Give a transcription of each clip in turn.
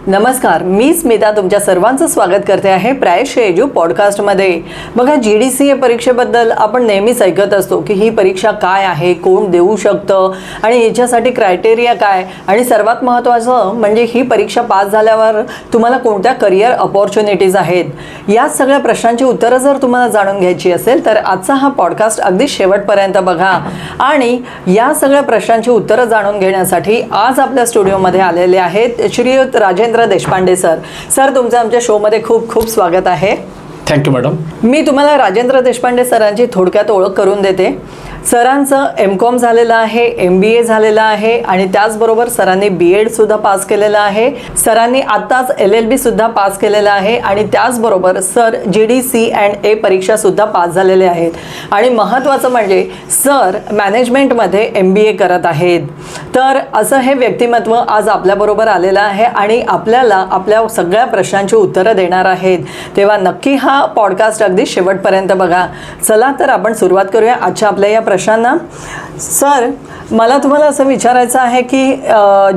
नमस्कार, मी स्मिता तुमच्या सर्वांचं स्वागत करते आहे प्रायश एजू पॉडकास्टमध्ये. बघा, GDCA परीक्षेबद्दल आपण नेहमीच ऐकत असतो की ही परीक्षा काय आहे, कोण देऊ शकतं आणि याच्यासाठी क्रायटेरिया काय, आणि सर्वात महत्त्वाचं म्हणजे ही परीक्षा पास झाल्यावर तुम्हाला कोणत्या करिअर अपॉर्च्युनिटीज आहेत. या सगळ्या प्रश्नांची उत्तरं जर तुम्हाला जाणून घ्यायची असेल तर आजचा हा पॉडकास्ट अगदी शेवटपर्यंत बघा. आणि या सगळ्या प्रश्नांची उत्तरं जाणून घेण्यासाठी आज आपल्या स्टुडिओमध्ये आलेले आहेत श्रीयुत राजेंद्र देशपांडे सर. सर, तुमचं आमच्या शोमध्ये खूप खूप स्वागत आहे. Thank you madam. मी तुम्हाला राजेंद्र देशपांडे सरांची थोडक्यात ओळख करून देते. सरांचं MCOM झालेलं आहे, MBA झालेलं आहे आणि त्याचबरोबर सरांनी BEd सुद्धा पास केलेलं आहे. सरांनी आत्ताच LLB सुद्धा पास केलेलं आहे आणि त्याचबरोबर सर GDCA परीक्षा सुद्धा पास झालेले आहेत. आणि महत्त्वाचं म्हणजे सर मॅनेजमेंटमध्ये MBA करत आहेत. तर असं हे व्यक्तिमत्व आज आपल्याबरोबर आलेलं आहे आणि आपल्याला आपल्या सगळ्या प्रश्नांची उत्तरं देणार आहेत. तेव्हा नक्की हा पॉडकास्ट अगदी शेवटपर्यंत बघा. चला तर आपण सुरुवात करूया आजच्या आपल्या या प्रश्नांना. सर, मला तुम्हाला असं विचारायचं आहे की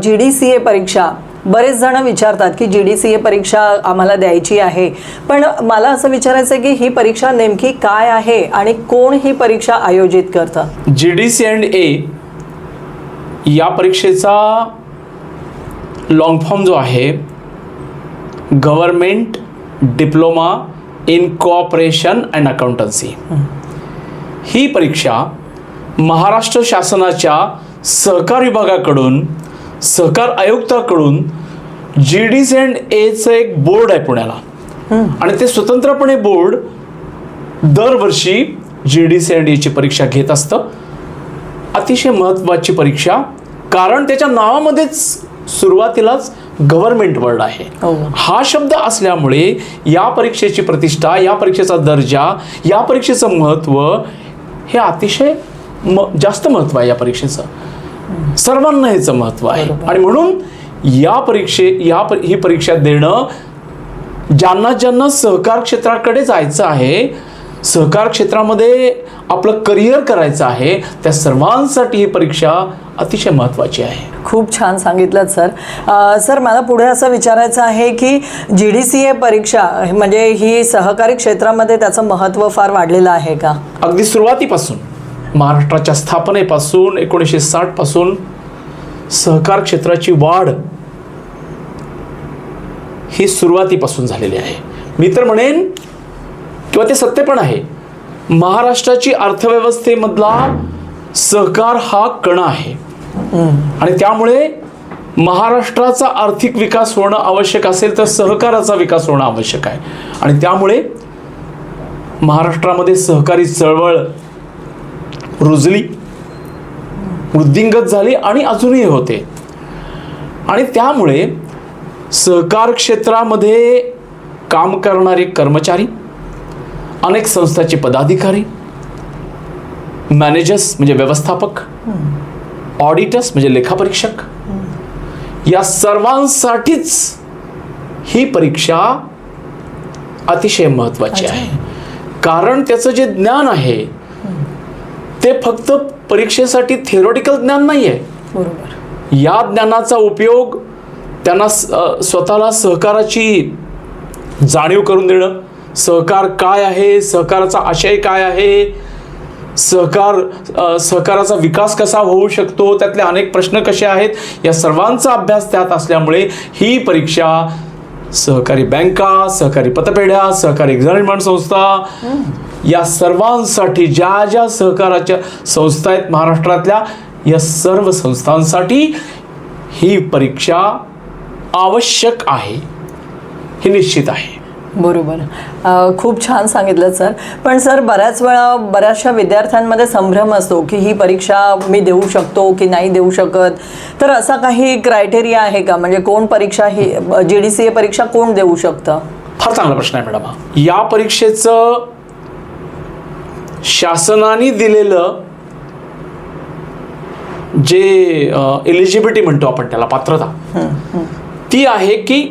GDCA परीक्षा, बरेच जण विचारतात की GDCA परीक्षा आम्हाला द्यायची आहे, पण मला असं विचारायचं आहे की ही परीक्षा नेमकी काय आहे आणि कोण ही परीक्षा आयोजित करतं? GDCA या परीक्षेचा लॉंग फॉर्म जो आहे government diploma in cooperation and accountancy. ही परीक्षा महाराष्ट्र शासनाच्या सहकार विभागाकडून, सहकार आयुक्ताकडून GDCAचं एक बोर्ड आहे पुण्याला, आणि ते स्वतंत्रपणे बोर्ड दरवर्षी GDCAची परीक्षा घेत असतं. अतिशय महत्त्वाची परीक्षा, कारण त्याच्या नावामध्येच सुरुवातीलाच गव्हर्नमेंट वर्ड आहे. हा शब्द असल्यामुळे या परीक्षेची प्रतिष्ठा, या परीक्षेचा दर्जा, या परीक्षेचं महत्त्व हे अतिशय जास्त महत्त्व आहे. या परीक्षेचं सर्वांना ह्याचं महत्त्व आहे. आणि म्हणून ही परीक्षा देणं ज्यांना सहकार क्षेत्राकडे जायचं आहे, सहकार क्षेत्रामध्ये आपलं करिअर करायचं आहे, त्या सर्वांसाठी ही परीक्षा अतिशय महत्त्वाची आहे. खूप छान सांगितलं सर. सर, मला पुढे असं विचारायचं आहे की GDCA परीक्षा म्हणजे ही सहकारी क्षेत्रामध्ये त्याचं महत्त्व फार वाढलेलं आहे का? अगदी सुरुवातीपासून, महाराष्ट्राच्या स्थापनेपासून 1960 पासून सहकार क्षेत्राची वाढ ही सुरुवातीपासून झालेली आहे. मी तर म्हणेन किंवा ते सत्य पण आहे, महाराष्ट्राची अर्थव्यवस्थेमधला सहकार हा कणा आहे. आणि त्यामुळे महाराष्ट्राचा आर्थिक विकास होणं आवश्यक असेल तर सहकाराचा विकास होणं आवश्यक आहे. आणि त्यामुळे महाराष्ट्रामध्ये सहकारी चळवळ रुजली, वृद्धिंगत झाली आणि अजूनही होते. आणि त्यामुळे सहकार क्षेत्रामध्ये काम करणारे कर्मचारी, अनेक संस्थांचे पदाधिकारी, मॅनेजर्स म्हणजे व्यवस्थापक, ऑडिटर्स म्हणजे लेखापरीक्षक, या सर्वांसाठीच ही परीक्षा अतिशय महत्त्वाची आहे. कारण त्याचं जे ज्ञान आहे ते फक्त परीक्षेसाठी थिअरॉटिकल ज्ञान नाही आहे. बरोबर. या ज्ञानाचा उपयोग त्यांना स्वतःला सहकाराची जाणीव करून देणं, सहकार काय आहे, सहकाराचा आशय काय आहे, सहकाराचा विकास कसा होऊ शकतो, त्यातले अनेक प्रश्न कसे आहेत, या सर्वांचा अभ्यास त्यात असल्यामुळे ही परीक्षा सहकारी बँका, सहकारी पतपेढ्या, सहकारी एक्झामिनेशन संस्था, या सर्वांसाठी, ज्या ज्या सहकाराच्या संस्था आहेत महाराष्ट्रातल्या, या सर्व संस्थांसाठी ही परीक्षा आवश्यक आहे, हे निश्चित आहे. बरोबर. खूप छान सांगितलं सर. पण सर, बऱ्याच वेळा बऱ्याचशा विद्यार्थ्यांमध्ये संभ्रम असतो की ही परीक्षा मी देऊ शकतो की नाही देऊ शकत. तर असा काही क्रायटेरिया आहे का? म्हणजे कोण परीक्षा, ही GDCA परीक्षा कोण देऊ शकतं? फार चांगला प्रश्न आहे मॅडम. या परीक्षेचं शासनाने दिलेलं जे एलिजिबिलिटी म्हणतो आपण त्याला, पात्रता, ती आहे की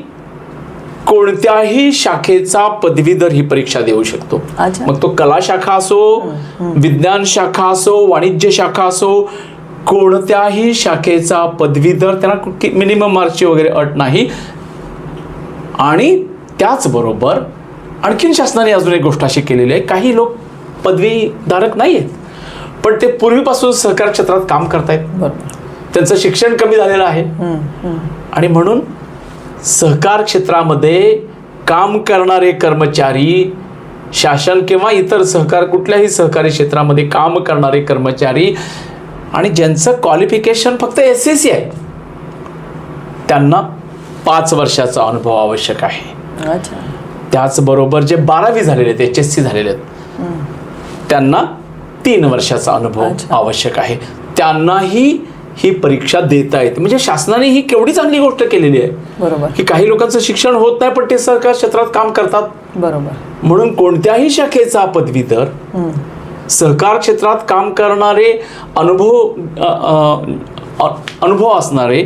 कोणत्याही शाखेचा पदवीधर ही परीक्षा देऊ शकतो. मग तो कला शाखा असो, विज्ञान शाखा असो, वाणिज्य शाखा असो, कोणत्याही शाखेचा पदवीधर, त्यांना मिनिमम मार्कची वगैरे अट नाही, आणि त्याचबरोबर आणखीन शासनाने अजून एक गोष्ट अशी केलेली आहे, काही लोक पदवीधारक नाही आहेत पण ते पूर्वीपासून सहकार क्षेत्रात काम करतायत, त्यांचं शिक्षण कमी झालेलं आहे आणि म्हणून सहकार क्षेत्रामध्ये काम करणारे कर्मचारी, शासन किंवा इतर सहकार कुठल्याही सहकारी क्षेत्रामध्ये काम करणारे कर्मचारी आणि ज्यांचं क्वालिफिकेशन फक्त SSC आहे त्यांना 5 वर्षाचा अनुभव आवश्यक आहे. त्याचबरोबर जे 12वी झालेले आहेत, HSC झालेले आहेत त्यांना 3 वर्षाचा अनुभव आवश्यक आहे. त्यांनाही ही परीक्षा देता येते. म्हणजे शासनाने ही केवढी चांगली गोष्ट केलेली आहे. बरोबर. की काही लोकांचं शिक्षण होत नाही पण ते सहकार क्षेत्रात काम करतात. बरोबर. म्हणून कोणत्याही शाखेचा पदवीधर सहकार क्षेत्रात काम करणारे अनुभव असणारे,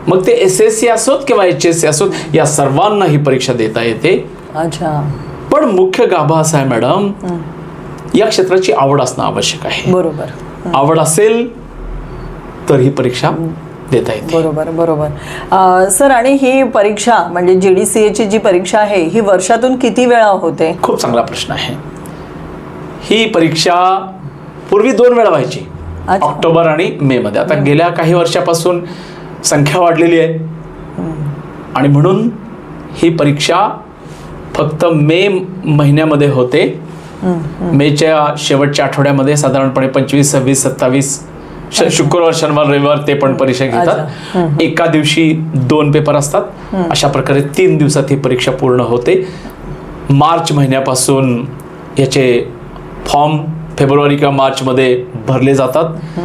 मग ते SSC असोत किंवा HSC असोत, या सर्वांना ही परीक्षा देता येते. अच्छा. पण मुख्य गाभा असा आहे मॅडम, या क्षेत्राची आवड असणं आवश्यक आहे. बरोबर. आवड असेल तर ही परीक्षा देता येते. बरोबर बरोबर. सर, आणि ही परीक्षा म्हणजे GDCA ची जी परीक्षा आहे ही वर्षातून किती वेळा होते? खूप चांगला प्रश्न आहे. ही परीक्षा पूर्वी 2 वेळा व्हायची, ऑक्टोबर आणि मे मध्ये. आता गेल्या काही वर्षापासून संख्या वाढलेली आहे आणि म्हणून ही परीक्षा फक्त मे महिन्यामध्ये होते. मेच्या शेवटच्या आठवड्यामध्ये साधारणपणे 25, 26, 27 शुक्रवार, शनिवार, रविवार ते पण परीक्षा घेतात. एका दिवशी 2 पेपर असतात. अशा प्रकारे 3 दिवसात ही परीक्षा पूर्ण होते. मार्च महिन्यापासून याचे फॉर्म फेब्रुवारी किंवा मार्चमध्ये भरले जातात.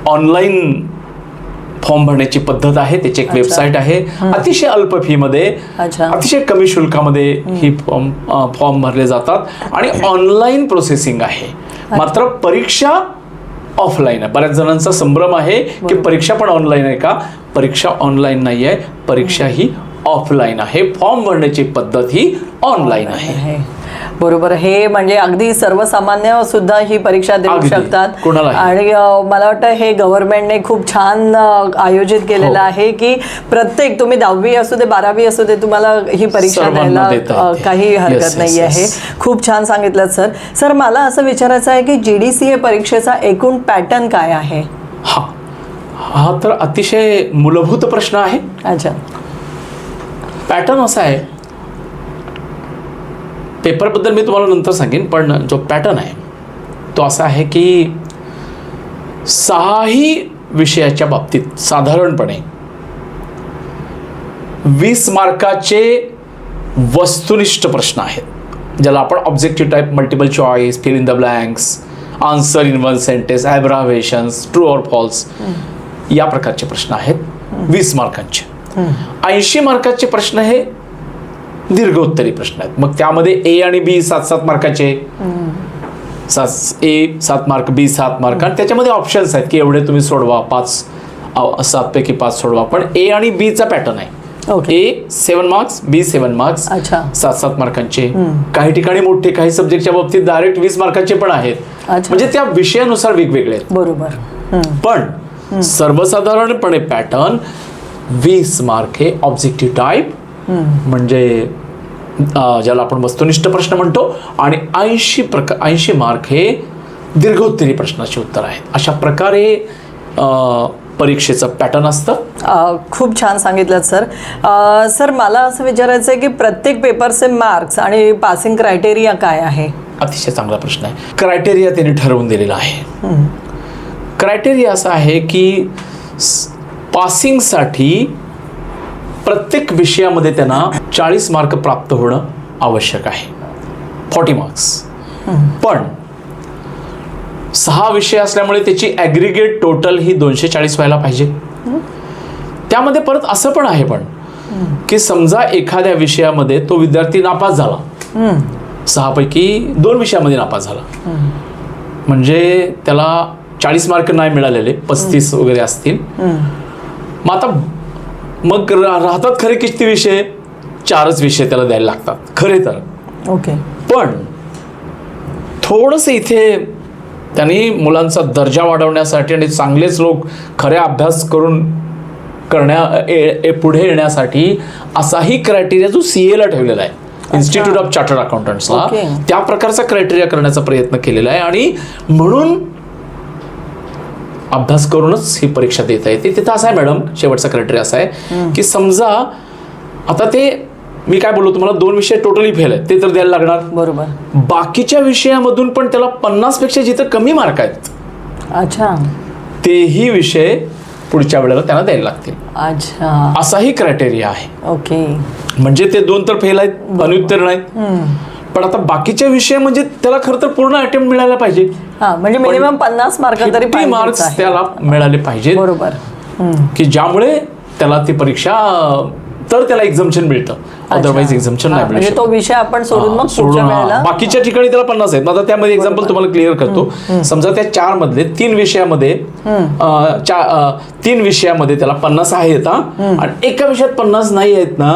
ऑनलाईन फॉर्म भरण्याची पद्धत आहे, त्याची एक वेबसाईट आहे. अतिशय अल्प फीमध्ये, अतिशय कमी शुल्कामध्ये ही फॉर्म भरले जातात आणि ऑनलाईन प्रोसेसिंग आहे. मात्र परीक्षा ऑफलाईन आहे. बऱ्याच जणांचा संभ्रम आहे की परीक्षा पण ऑनलाईन आहे का? परीक्षा ऑनलाईन नाही आहे, परीक्षा ही ऑफलाईन आहे. फॉर्म भरण्याची पद्धत ही ऑनलाईन आहे. बरोबर. हे म्हणजे अगदी सर्वसामान्य सुद्धा ही परीक्षा देऊ शकतात. आणि मला वाटतं हे गव्हर्नमेंटने खूप छान आयोजित केलेलं आहे की प्रत्येक, तुम्ही 10वी असू दे 12वी असू दे, तुम्हाला ही परीक्षा द्यायला काही हरकत नाही आहे. खूप छान सांगितलं सर. सर, मला असं विचारायचं आहे की GDCA परीक्षेचा एकूण पॅटर्न काय आहे? हा तर अतिशय मूलभूत प्रश्न आहे. अच्छा. पॅटर्न असा आहे, पेपरबद्दल मी तुम्हाला नंतर सांगेन, पण जो पॅटर्न आहे तो असा आहे की 6ही विषयाच्या बाबतीत साधारणपणे 20 मार्काचे वस्तुनिष्ठ प्रश्न आहेत, ज्याला आपण objective type, multiple choice, fill in the blanks, answer in one sentence, abbreviations, true or false, या प्रकारचे प्रश्न आहेत 20 मार्कांचे. 80 मार्काचे प्रश्न हे दीर्घोत्तरी प्रश्न आहेत. मग त्यामध्ये A आणि B 7-7 मार्काचे, A 7 mark, B 7 mark, आणि त्याच्यामध्ये ऑप्शन्स आहेत की एवढे तुम्ही सोडवा, 7 पैकी 5 सोडवा. पण A आणि B चा पॅटर्न आहे. A 7 marks, B 7 marks, 7-7 मार्कांचे. काही ठिकाणी मोठे, काही सब्जेक्टच्या बाबतीत डायरेक्ट 20 मार्कांचे पण आहेत. म्हणजे त्या विषयानुसार वेगवेगळे आहेत. बरोबर. पण सर्वसाधारणपणे पॅटर्न 20 मार्क हे ऑब्जेक्टिव्ह टाईप, म्हणजे ज्याला आपण वस्तुनिष्ठ प्रश्न म्हणतो, आणि 80 मार्क हे दीर्घोत्तरी प्रश्नाचे उत्तर आहेत. अशा प्रकारे परीक्षेचं पॅटर्न असतं. खूप छान सांगितलं सर. सर, मला असं विचारायचं आहे की प्रत्येक पेपरचे मार्क्स आणि पासिंग क्रायटेरिया काय आहे? अतिशय चांगला प्रश्न आहे. क्रायटेरिया त्यांनी ठरवून दिलेला आहे. क्रायटेरिया असा आहे की पासिंगसाठी प्रत्येक विषयामध्ये त्यांना 40 मार्क प्राप्त होणं आवश्यक आहे, 40 मार्क्स. पण 6 विषय असल्यामुळे त्याची ॲग्रिगेट टोटल ही 240 व्हायला पाहिजे. त्यामध्ये परत असं पण आहे पण की समजा एखाद्या विषयामध्ये तो विद्यार्थी नापास झाला, 6 पैकी 2 विषयामध्ये नापास झाला, म्हणजे त्याला 40 मार्क नाही मिळालेले, 35 वगैरे असतील. मग आता राहतात खरे किती विषय? 4च विषय त्याला द्यायला लागतात खरे तर. पण थोडंसं इथे त्यांनी मुलांचा दर्जा वाढवण्यासाठी आणि चांगलेच लोक खऱ्या अभ्यास करून पुढे येण्यासाठी असाही क्रायटेरिया जो CA ला ठेवलेला आहे, इन्स्टिट्यूट ऑफ चार्टर्ड अकाउंटंट्सला, त्या प्रकारचा क्रायटेरिया करण्याचा प्रयत्न केलेला आहे. आणि म्हणून अभ्यास करूनच ही परीक्षा देता येते. तिथं असं आहे मॅडम, शेवटचा क्रायटेरिया असा आहे की समजा आता ते मी काय बोललो तुम्हाला, 2 विषय टोटली फेल आहेत, ते तर द्यायला लागणार. बरोबर. बाकीच्या विषयामधून पण त्याला 50 पेक्षा जिथं कमी मार्क आहेत, अच्छा, तेही विषय पुढच्या वेळेला त्यांना द्यायला लागतील. अच्छा, असाही क्रायटेरिया आहे. ओके. म्हणजे ते 2 तर फेल आहेत, अनुत्तीर्ण आहेत, पण आता बाकीच्या विषय म्हणजे त्याला खरं तर पूर्ण अटेम्प्ट मिळायला पाहिजे. म्हणजे मिनिमम 50 मार्क तरी मार्क्स त्याला मिळाले पाहिजेत. बरोबर. की ज्यामुळे त्याला ती परीक्षा, तर त्याला एक्झम्पशन मिळतं, अदरवाईज एक्झम्पशन नाही म्हणजे तो विषय आपण सोडून मग पुढच्या वेळेला बाकीच्या ठिकाणी त्याला 50 आहेत. आता त्यामध्ये एक्झाम्पल तुम्हाला क्लिअर करतो. समजा त्या 4 मधले 3 विषयामध्ये 3 विषयामध्ये त्याला 50 आहेत आणि एका विषयात 50 नाही आहेत ना,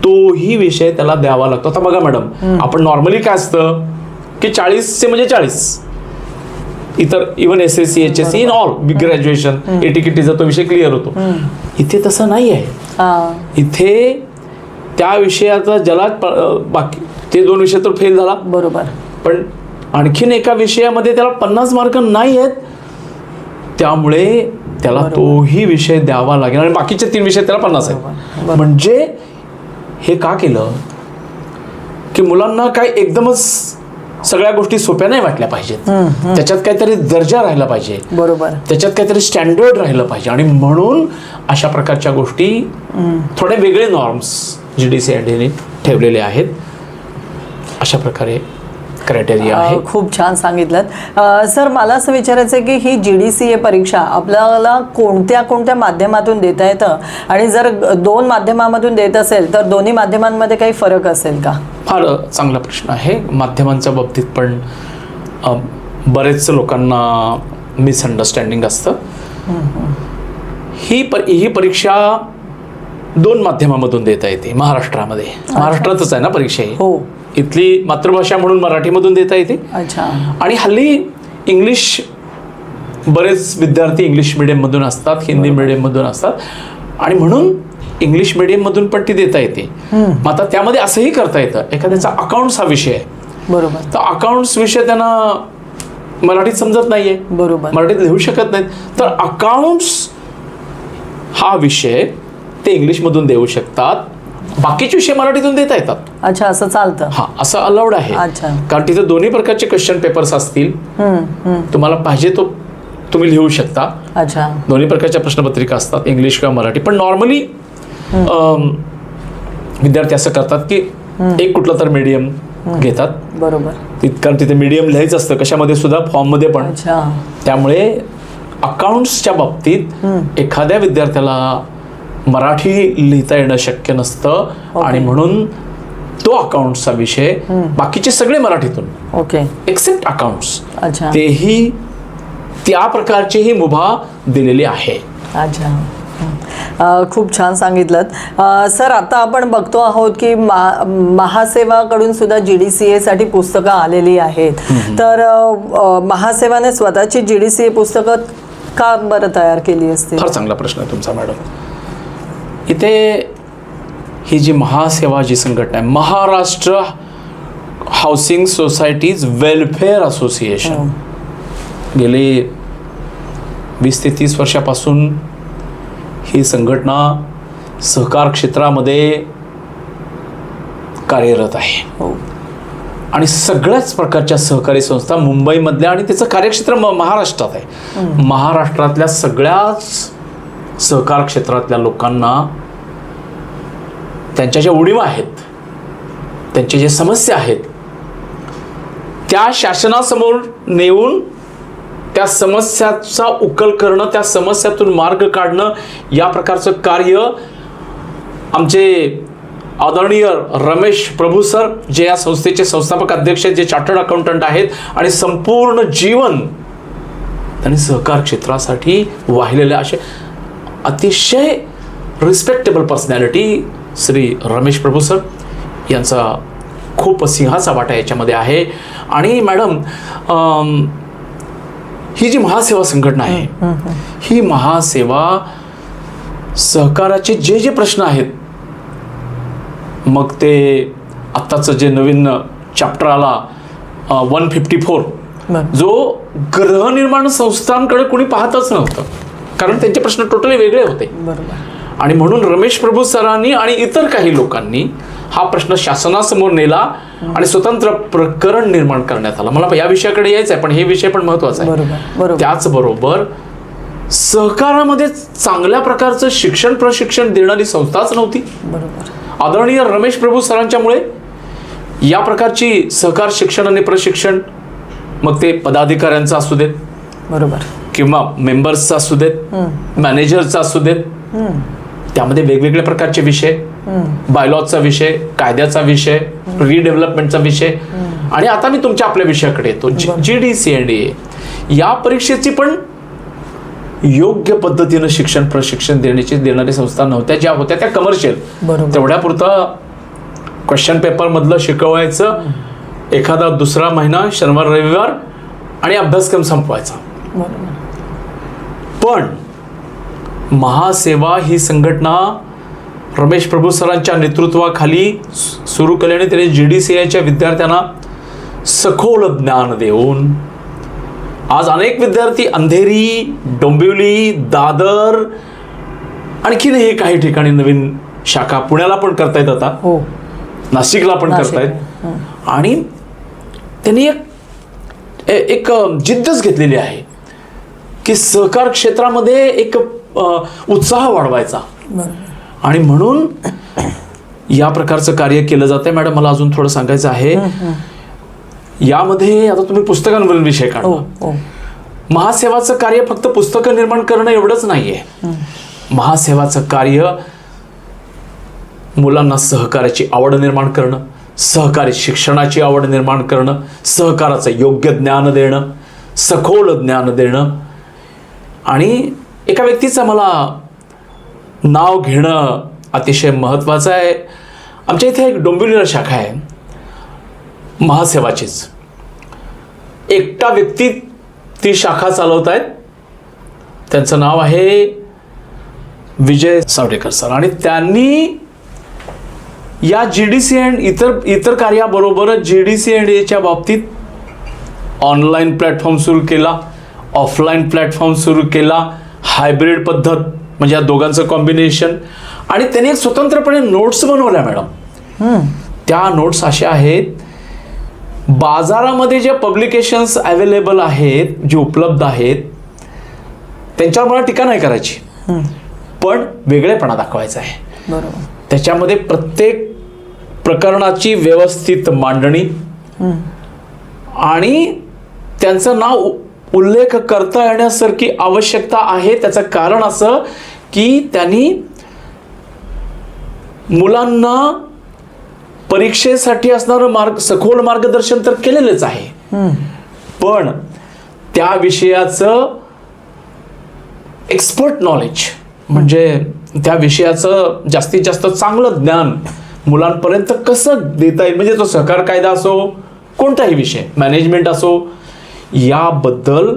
तोही विषय त्याला द्यावा लागतो. आता बघा मॅडम, आपण नॉर्मली काय असतं की 40 म्हणजे 40, इतर even SSC HSC in all graduation ATKTचा तो विषय क्लिअर होतो. इथे तसं नाही आहे. इथे त्या विषयाचा ज्याला बाकी ते 2 विषय तर फेल झाला, बरोबर, पण आणखीन एका विषयामध्ये त्याला 50 मार्क नाही आहेत, त्यामुळे त्याला तोही विषय द्यावा लागेल आणि बाकीचे 3 विषय त्याला 50 आहेत. म्हणजे हे का केलं की मुलांना काय एकदमच सगळ्या गोष्टी सोप्या नाही वाटल्या पाहिजेत, त्याच्यात काहीतरी दर्जा राहिला पाहिजे, बरोबर, त्याच्यात काहीतरी स्टँडर्ड राहिलं पाहिजे. आणि म्हणून अशा प्रकारच्या गोष्टी थोडे वेगळे नॉर्म्स GDCAने ठेवलेले आहेत. अशा प्रकारे क्रायटेरिया आहे. खूप छान सांगितलं सर. मला असं विचारायचं आहे की ही GDCA परीक्षा आपल्याला कोणत्या कोणत्या माध्यमातून देता येतं, आणि जर 2 माध्यमामधून देत असेल तर दोन्ही माध्यमांमध्ये काही फरक असेल का? फार चांगला प्रश्न आहे. माध्यमांच्या बाबतीत पण बरेच लोकांना मिसअंडरस्टँडिंग असतं. ही परीक्षा 2 माध्यमामधून देता येते महाराष्ट्रामध्ये. महाराष्ट्रातच आहे ना परीक्षा ही. हो. इथली मातृभाषा म्हणून मराठीमधून देता येते. अच्छा. आणि हल्ली इंग्लिश, बरेच विद्यार्थी इंग्लिश मिडियममधून असतात, हिंदी मिडियममधून असतात, आणि म्हणून इंग्लिश मिडियममधून पण ती देता येते. मग आता त्यामध्ये असंही करता येतं, एखाद्याचा अकाउंट्स हा विषय आहे, बरोबर, तर अकाउंट्स विषय त्यांना मराठीत समजत नाहीये, बरोबर, मराठीत लिहू शकत नाहीत, तर अकाउंट्स हा विषय ते इंग्लिशमधून देऊ शकतात, बाकीचे विषय मराठीतून देता येतात. अच्छा, असं चालतं? हा, असं अलाउड आहे. कारण तिथे दोन्ही प्रकारचे क्वेश्चन पेपर्स असतील, तुम्हाला पाहिजे तो तुम्ही लिहू शकता. अच्छा, दोन्ही प्रकारच्या प्रश्नपत्रिका असतात, इंग्लिश किंवा मराठी. पण नॉर्मली विद्यार्थी असं करतात की एक कुठलं तर मीडियम घेतात, बरोबर, कारण तिथे मीडियम लिहायचं असतं कशामध्ये सुद्धा, फॉर्म मध्ये पण. त्यामुळे अकाउंट्सच्या बाबतीत एखाद्या विद्यार्थ्याला मराठी लिहिता येणं शक्य नसतं, आणि म्हणून तो अकाउंट्सचा विषय, बाकीचे सगळे मराठीतून, ओके, एक्सेप्ट अकाउंट्स, तेही त्या प्रकारची ही मुभा दिलेली आहे. अच्छा, खूप छान सांगितलं सर. आता आपण बघतो आहोत की महासेवाकडून सुद्धा GDCA साठी पुस्तकं आलेली आहेत, तर महासेवाने स्वतःची GDCA पुस्तकं का बरं तयार केली असते? फार चांगला प्रश्न आहे तुमचा मॅडम. इथे ही जी महासेवा जी संघटना आहे, Maharashtra housing societies welfare association, गेले 20 ते 30 वर्षापासून ही संघटना सहकार क्षेत्रामध्ये कार्यरत आहे. आणि सगळ्याच प्रकारच्या सहकारी संस्था मुंबईमधल्या, आणि त्याचं कार्यक्षेत्र महाराष्ट्रात आहे. महाराष्ट्रातल्या सगळ्याच सहकार क्षेत्रातल्या लोकांना त्यांच्या ज्या उणिवा आहेत, त्यांच्या ज्या समस्या आहेत, त्या शासनासमोर नेऊन त्या समस्याचा उकल करणं, त्या समस्यातून मार्ग काढणं, या प्रकारचं कार्य आमचे आदरणीय रमेश प्रभू सर, जे या संस्थेचे संस्थापक अध्यक्ष आहेत, जे चार्टर्ड अकाउंटंट आहेत, आणि संपूर्ण जीवन त्यांनी सहकार क्षेत्रासाठी वाहिलेले असे अतिशय रिस्पेक्टेबल पर्सनॅलिटी श्री रमेश प्रभू सर यांचा खूप सिंहाचा वाटा याच्यामध्ये आहे. आणि मॅडम, ही जी महासेवा संघटना आहे, ही महासेवा सहकाराचे जे जे प्रश्न आहेत, मग ते आत्ताचं जे नवीन चॅप्टर आला 154, जो गृहनिर्माण संस्थांकडे कोणी पाहतच नव्हतं, कारण त्यांचे प्रश्न टोटली वेगळे होते. आणि म्हणून रमेश प्रभू सरांनी आणि इतर काही लोकांनी हा प्रश्न शासनासमोर नेला आणि स्वतंत्र प्रकरण निर्माण करण्यात आला. मला या विषयाकडे यायचं आहे, पण हे विषय पण महत्वाचा आहे. त्याचबरोबर सहकारामध्ये चांगल्या प्रकारचं शिक्षण प्रशिक्षण देणारी संस्थाच नव्हती. आदरणीय रमेश प्रभू सरांच्यामुळे या प्रकारची सहकार शिक्षण आणि प्रशिक्षण, मग ते पदाधिकाऱ्यांचं असू देत, बरोबर, किंवा मेंबर्सचा असू देत, मॅनेजरचा असू देत, त्यामध्ये वेगवेगळ्या प्रकारचे विषय, बायलॉचा विषय, कायद्याचा विषय, रिडेव्हलपमेंटचा विषय, आणि आता मी तुमच्या आपल्या विषयाकडे येतो, GDCNDA. या परीक्षेची पण योग्य पद्धतीनं शिक्षण प्रशिक्षण देणारी संस्था नव्हत्या. ज्या होत्या त्या कमर्शियल, तेवढ्या पुरता क्वेश्चन पेपर मधलं शिकवायचं, एखादा दुसरा महिना शनिवार रविवार आणि अभ्यासक्रम संपवायचा. पण महासेवा ही संघटना रमेश प्रभू सरांच्या नेतृत्वाखाली सुरू केल्याने त्याने GDCIच्या विद्यार्थ्यांना सखोल ज्ञान देऊन आज अनेक विद्यार्थी अंधेरी, डोंबिवली, दादर, आणखीन हे काही ठिकाणी नवीन शाखा पुण्याला पण करतायत, आता नाशिकला पण करतायत. आणि त्यांनी एक जिद्दच घेतलेली आहे की सहकार क्षेत्रामध्ये एक उत्साह वाढवायचा. आणि म्हणून या प्रकारचं कार्य केलं जातंय. मॅडम, मला अजून थोडं सांगायचं आहे. यामध्ये आता तुम्ही पुस्तकांवरील विषय काढला. महासेवाचं कार्य फक्त पुस्तकं निर्माण करणं एवढंच नाहीये. महासेवाचं कार्य मुलांना सहकार्याची आवड निर्माण करणं, सहकारी शिक्षणाची आवड निर्माण करणं, सहकाराचं योग्य ज्ञान देणं, सखोल ज्ञान देणं. आणि एका व्यक्तीचं मला नाव घेणं अतिशय महत्त्वाचं आहे. आमच्या इथे एक डोंबिवलीला शाखा आहे महासेवाचीच. एकटा व्यक्ती ती शाखा चालवत आहेत. त्यांचं नाव आहे विजय सावडेकर सर. आणि त्यांनी या GDCN इतर कार्याबरोबरच GDCNDAच्या बाबतीत ऑनलाईन प्लॅटफॉर्म सुरू केला, ऑफलाईन प्लॅटफॉर्म सुरू केला, हायब्रिड पद्धत म्हणजे या दोघांचं कॉम्बिनेशन. आणि त्यांनी एक स्वतंत्रपणे नोट्स बनवल्या मॅडम. त्या नोट्स अशा आहेत, बाजारामध्ये जे पब्लिकेशन्स अवेलेबल आहेत, जे उपलब्ध आहेत, त्यांच्यावर मला टीका नाही करायची, पण वेगळेपणा दाखवायचा आहे. त्याच्यामध्ये प्रत्येक प्रकरणाची व्यवस्थित मांडणी आणि त्यांचं नाव उल्लेख करता येण्यासारखी आवश्यकता आहे. त्याचं कारण असं की त्यांनी मुलांना परीक्षेसाठी असणारं सखोल मार्गदर्शन तर केलेलंच आहे, पण त्या विषयाचं एक्सपर्ट नॉलेज म्हणजे त्या विषयाचं जास्तीत जास्त चांगलं ज्ञान मुलांपर्यंत कसं देता येईल, म्हणजे तो सहकार कायदा असो, कोणताही विषय, मॅनेजमेंट असो, याबद्दल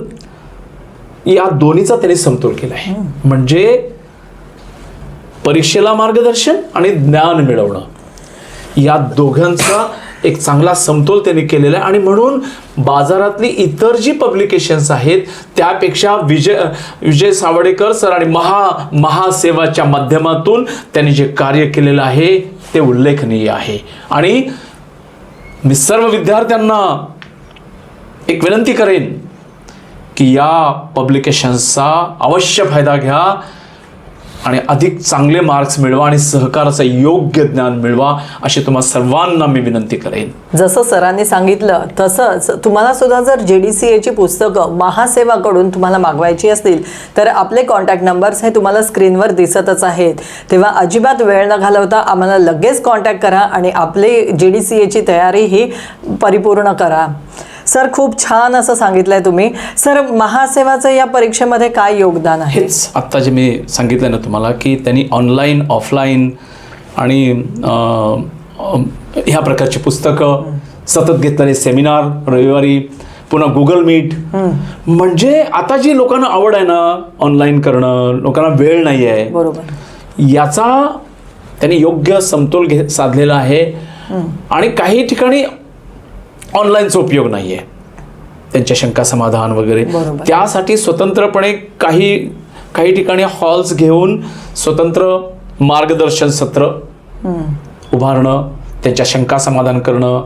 या दोन्हीचा त्यांनी समतोल केला आहे. म्हणजे परीक्षेला मार्गदर्शन आणि ज्ञान मिळवणं, या दोघांचा एक चांगला समतोल त्यांनी केलेला आहे. आणि म्हणून बाजारातली इतर जी पब्लिकेशन्स आहेत त्यापेक्षा विजय सावडेकर सर आणि महासेवाच्या माध्यमातून त्यांनी जे कार्य केलेलं आहे ते उल्लेखनीय आहे. आणि मी सर्व विद्यार्थ्यांना एक विनंती करेन की या पब्लिकेशन्सचा अवश्य फायदा घ्या आणि अधिक चांगले मार्क्स मिळवा आणि सहकाराचं योग्य ज्ञान मिळवा, अशी तुम्हा सर्वांना मी विनंती करेन. जसं सरांनी सांगितलं तसंच तुम्हाला सुद्धा जर GDCAची पुस्तकं महासेवाकडून तुम्हाला मागवायची असतील तर आपले कॉन्टॅक्ट नंबर्स हे तुम्हाला स्क्रीनवर दिसतच आहेत. तेव्हा अजिबात वेळ न घालवता आम्हाला लगेच कॉन्टॅक्ट करा आणि आपली GDCAची तयारी ही परिपूर्ण करा. सर, खूप छान असं सांगितलंय तुम्ही. सर, महासेवाचं या परीक्षेमध्ये काय योगदान आहे? हेच आत्ता जे मी सांगितलं ना तुम्हाला की त्यांनी ऑनलाईन, ऑफलाईन आणि ह्या प्रकारची पुस्तकं, सतत घेतलेले सेमिनार रविवारी, पुन्हा गुगल मीट, म्हणजे आता जी लोकांना आवड आहे ना ऑनलाईन करणं, लोकांना वेळ नाही आहे, बरोबर, याचा त्यांनी योग्य समतोल साधलेला आहे. आणि काही ठिकाणी ऑनलाईनचा उपयोग नाही आहे, त्यांच्या शंका समाधान वगैरे. त्यासाठी स्वतंत्रपणे काही ठिकाणी हॉल्स घेऊन स्वतंत्र मार्गदर्शन सत्र उभारणं, त्यांच्या शंका समाधान करणं,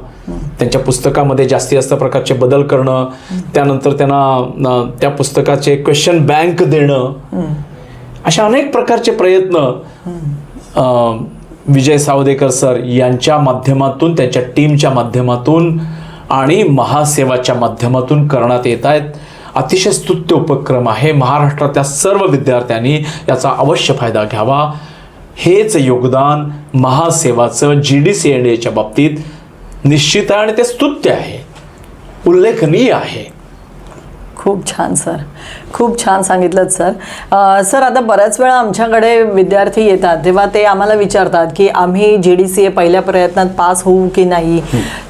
त्यांच्या पुस्तकामध्ये जास्तीत जास्त प्रकारचे बदल करणं, त्यानंतर त्यांना त्या पुस्तकाचे क्वेश्चन बँक देणं, अशा अनेक प्रकारचे प्रयत्न विजय सावदेकर सर यांच्या माध्यमातून, त्यांच्या टीमच्या माध्यमातून आणि महासेवाच्या माध्यमातून करण्यात येत आहेत. अतिशय स्तुत्य उपक्रम आहे. महाराष्ट्रातल्या सर्व विद्यार्थ्यांनी याचा अवश्य फायदा घ्यावा. हेच योगदान महासेवाचं GDCNDAच्या बाबतीत निश्चित आहे आणि ते स्तुत्य आहे, उल्लेखनीय आहे. खूप छान सर, खूप छान सांगितलं सर. सर, आता बऱ्याच वेळा आमच्याकडे विद्यार्थी येतात तेव्हा ते आम्हाला विचारतात की आम्ही GDCA पहिल्या प्रयत्नात पास होऊ की नाही.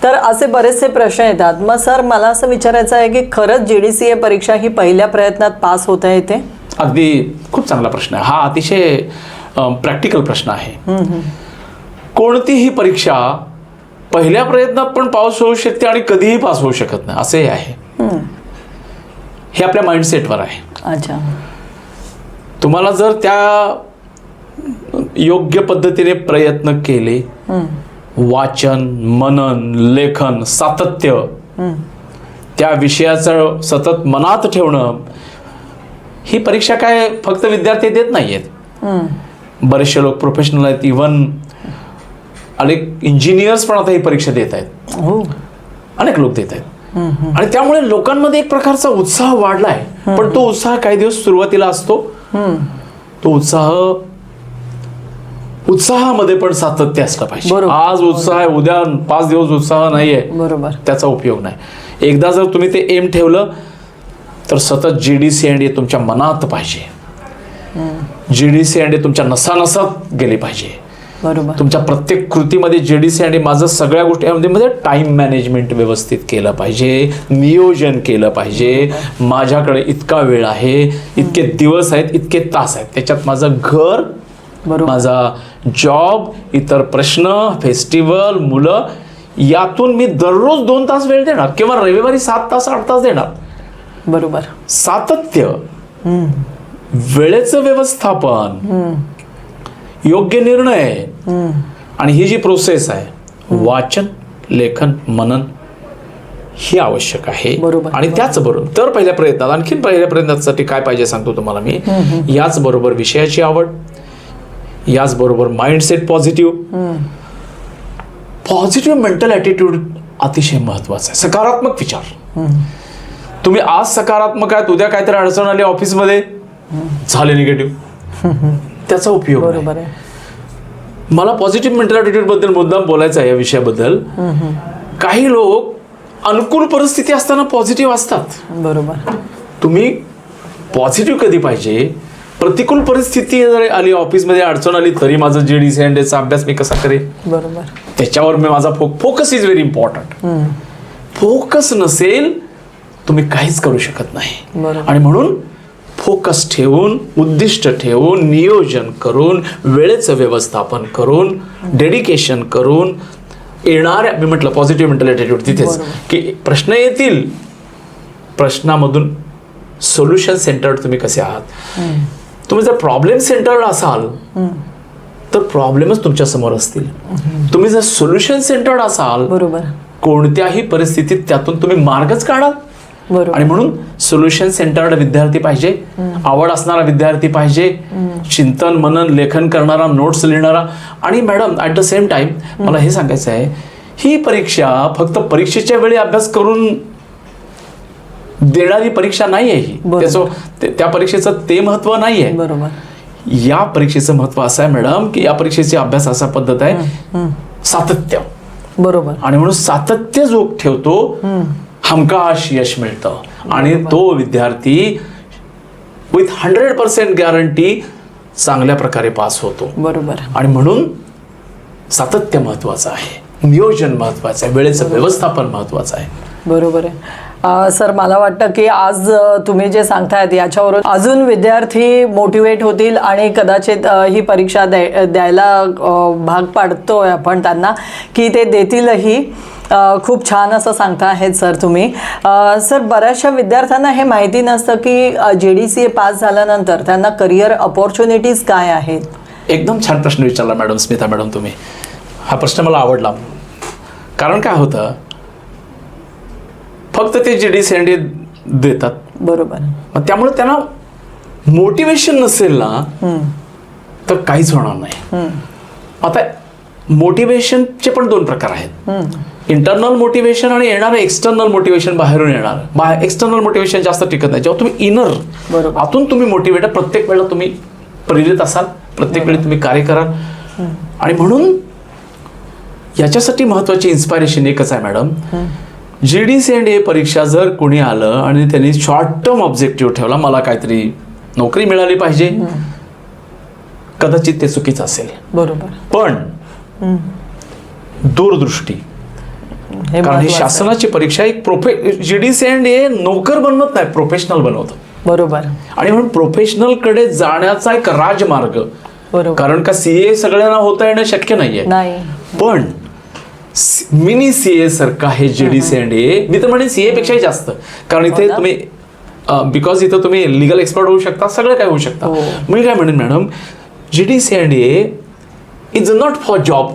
तर असे बरेचसे प्रश्न येतात. मग सर, मला असं विचारायचं आहे की खरंच GDCA परीक्षा ही पहिल्या प्रयत्नात पास होता येते? अगदी खूप चांगला प्रश्न आहे हा. अतिशय प्रॅक्टिकल प्रश्न आहे. कोणतीही परीक्षा पहिल्या प्रयत्नात पण पास होऊ शकते आणि कधीही पास होऊ शकत नाही, असे आहे. हे आपल्या माइंडसेटवर आहे. अच्छा. तुम्हाला जर त्या योग्य पद्धतीने प्रयत्न केले, वाचन, मनन, लेखन, सातत्य, त्या विषयाचं सतत मनात ठेवणं, ही परीक्षा काय फक्त विद्यार्थी देत नाहीयेत. बरेचसे लोक प्रोफेशनल आहेत, इव्हन अनेक इंजिनियर्स पण आता ही परीक्षा देत आहेत. अनेक लोक देत आहेत. आणि त्यामुळे लोकांमध्ये एक प्रकारचा उत्साह वाढलाय. पण तो उत्साह काही दिवस सुरुवातीला असतो. तो उत्साहामध्ये पण सातत्य असलं पाहिजे. आज उत्साह आहे, उद्या 5 दिवस उत्साह नाहीये, बरोबर, त्याचा उपयोग नाही. एकदा जर तुम्ही ते एम ठेवलं तर सतत GDCNDA तुमच्या मनात पाहिजे. GDCNDA तुमच्या नसानसात गेली पाहिजे. बरोबर. तुमच्या प्रत्येक कृतीमध्ये GDCNDA माझं सगळ्या गोष्टी टाइम मॅनेजमेंट व्यवस्थित केलं पाहिजे, नियोजन केलं पाहिजे. माझ्याकडे इतका वेळ आहे, इतके दिवस आहेत, इतके तास आहेत, त्याच्यात माझं घर, माझा जॉब, इतर प्रश्न, फेस्टिवल, मुलं, यातून मी दररोज 2 तास वेळ देणार किंवा रविवारी 7 तास 8 तास देणार. बरोबर. सातत्य, वेळेचं व्यवस्थापन, योग्य निर्णय, आणि ही जी प्रोसेस आहे, वाचन, लेखन, मनन, ही आवश्यक आहे. आणि त्याचबरोबर तर पहिल्या प्रयत्नात, आणखीन पहिल्या प्रयत्नासाठी काय पाहिजे सांगतो तुम्हाला मी. याचबरोबर विषयाची आवड, याचबरोबर माइंडसेट पॉझिटिव्ह मेंटल ॲटिट्यूड अतिशय महत्वाचा आहे. सकारात्मक विचार. तुम्ही आज सकारात्मक आहात, उद्या काहीतरी अडचण आली ऑफिसमध्ये, झाले निगेटिव्ह, त्याचा उपयोग नाही. मला पॉझिटिव्ह मेंटल ॲटिट्यूड बद्दल मुद्दाम बोलायचं आहे या विषयाबद्दल. काही लोक अनुकूल परिस्थिती असताना पॉझिटिव्ह असतात. बरोबर. तुम्ही पॉझिटिव्ह कधी पाहिजे, प्रतिकूल परिस्थिती जर आली, ऑफिसमध्ये अडचण आली, तरी माझं GDCNDAचा अभ्यास मी कसा करेन, बरोबर, त्याच्यावर मी माझा focus is very important. Focus नसेल तुम्ही काहीच करू शकत नाही. आणि म्हणून फोकस ठेवून, उद्दिष्ट ठेवून, नियोजन करून, वेळेचं व्यवस्थापन करून, डेडिकेशन करून येणाऱ्या, मी म्हटलं पॉझिटिव्ह मेंटल ॲटिट्यूड, तिथेच की प्रश्न येतील, प्रश्नामधून सोल्युशन सेंटर्ड तुम्ही कसे आहात. तुम्ही जर प्रॉब्लेम सेंटर्ड असाल तर प्रॉब्लेमच तुमच्या समोर असतील. तुम्ही जर सोल्युशन सेंटर्ड असाल, बरोबर, कोणत्याही परिस्थितीत त्यातून तुम्ही मार्गच काढाल. आणि म्हणून सोल्युशन सेंटर्ड विद्यार्थी पाहिजे, आवड असणारा विद्यार्थी पाहिजे, चिंतन, मनन, लेखन करणारा, नोट्स लिहिणारा. आणि madam, at the same time मला हे सांगायचं आहे, ही परीक्षा फक्त परीक्षेच्या वेळी अभ्यास करून देणारी परीक्षा नाही आहे ही. त्या परीक्षेचं ते महत्व नाही आहे. बरोबर. या परीक्षेचं महत्व असं आहे मॅडम की या परीक्षेची अभ्यास असा पद्धत आहे, सातत्य. बरोबर. आणि म्हणून सातत्य जो ठेवतो हमखास यश मिळतं. आणि तो विद्यार्थी विथ 100% गॅरंटी चांगल्या प्रकारे पास होतो. बरोबर. आणि म्हणून सातत्य महत्वाचं आहे, नियोजन महत्वाचं आहे, वेळेचं व्यवस्थापन महत्वाचं आहे. बरोबर आहे. सर मला वाटतं की आज तुम्ही जे सांगतायत याच्यावरून अजून विद्यार्थी मोटिवेट होतील आणि कदाचित ही परीक्षा द्यायला भाग पाडतोय आपण त्यांना की ते देतीलही. खूप छान असं सांगता आहेत सर तुम्ही. सर बऱ्याचशा विद्यार्थ्यांना हे माहिती नसतं की JDCA पास झाल्यानंतर त्यांना करिअर अपॉर्च्युनिटीज काय आहेत. एकदम छान प्रश्न विचारला मॅडम, स्मिता मॅडम तुम्ही. हा प्रश्न मला आवडला. कारण काय होतं, फक्त ते JDCA देतात, बरोबर. मग त्यामुळे त्यांना मोटिवेशन नसेल ना तर काहीच होणार नाही. आता मोटिवेशनचे पण दोन प्रकार आहेत. इंटरनल मोटिवेशन आणि येणारं एक्सटर्नल मोटिवेशन, बाहेरून येणार. एक्सटर्नल मोटिवेशन जास्त टिकत नाही. जेव्हा तुम्ही इनर आतून तुम्ही मोटिवेट, प्रत्येक वेळेला तुम्ही प्रेरित असाल, प्रत्येक वेळी तुम्ही कार्य कराल. आणि म्हणून याच्यासाठी महत्वाची इन्स्पायरेशन एकच आहे मॅडम. JDCA परीक्षा जर कोणी आलं आणि त्यांनी शॉर्ट टर्म ऑब्जेक्टिव्ह ठेवला, मला काहीतरी नोकरी मिळाली पाहिजे, कदाचित ते चुकीचं असेल. बरोबर. पण दूरदृष्टी, कारण ही शासनाची परीक्षा एक JDCA नोकर बनवत नाही, प्रोफेशनल बनवतं. बरोबर. आणि म्हणून प्रोफेशनल कडे जाण्याचा एक राजमार्ग. बरोबर. कारण का CA सगळ्यांना होता येणं शक्य नाहीये. पण मिनी CA सारखा हे JDCA, मी तर म्हणेन CA पेक्षाही जास्त. कारण इथे तुम्ही बिकॉज इथं तुम्ही लिगल एक्सपर्ट होऊ शकता, सगळं काय होऊ शकता. मी काय म्हणेन madam, JDCA is not for job,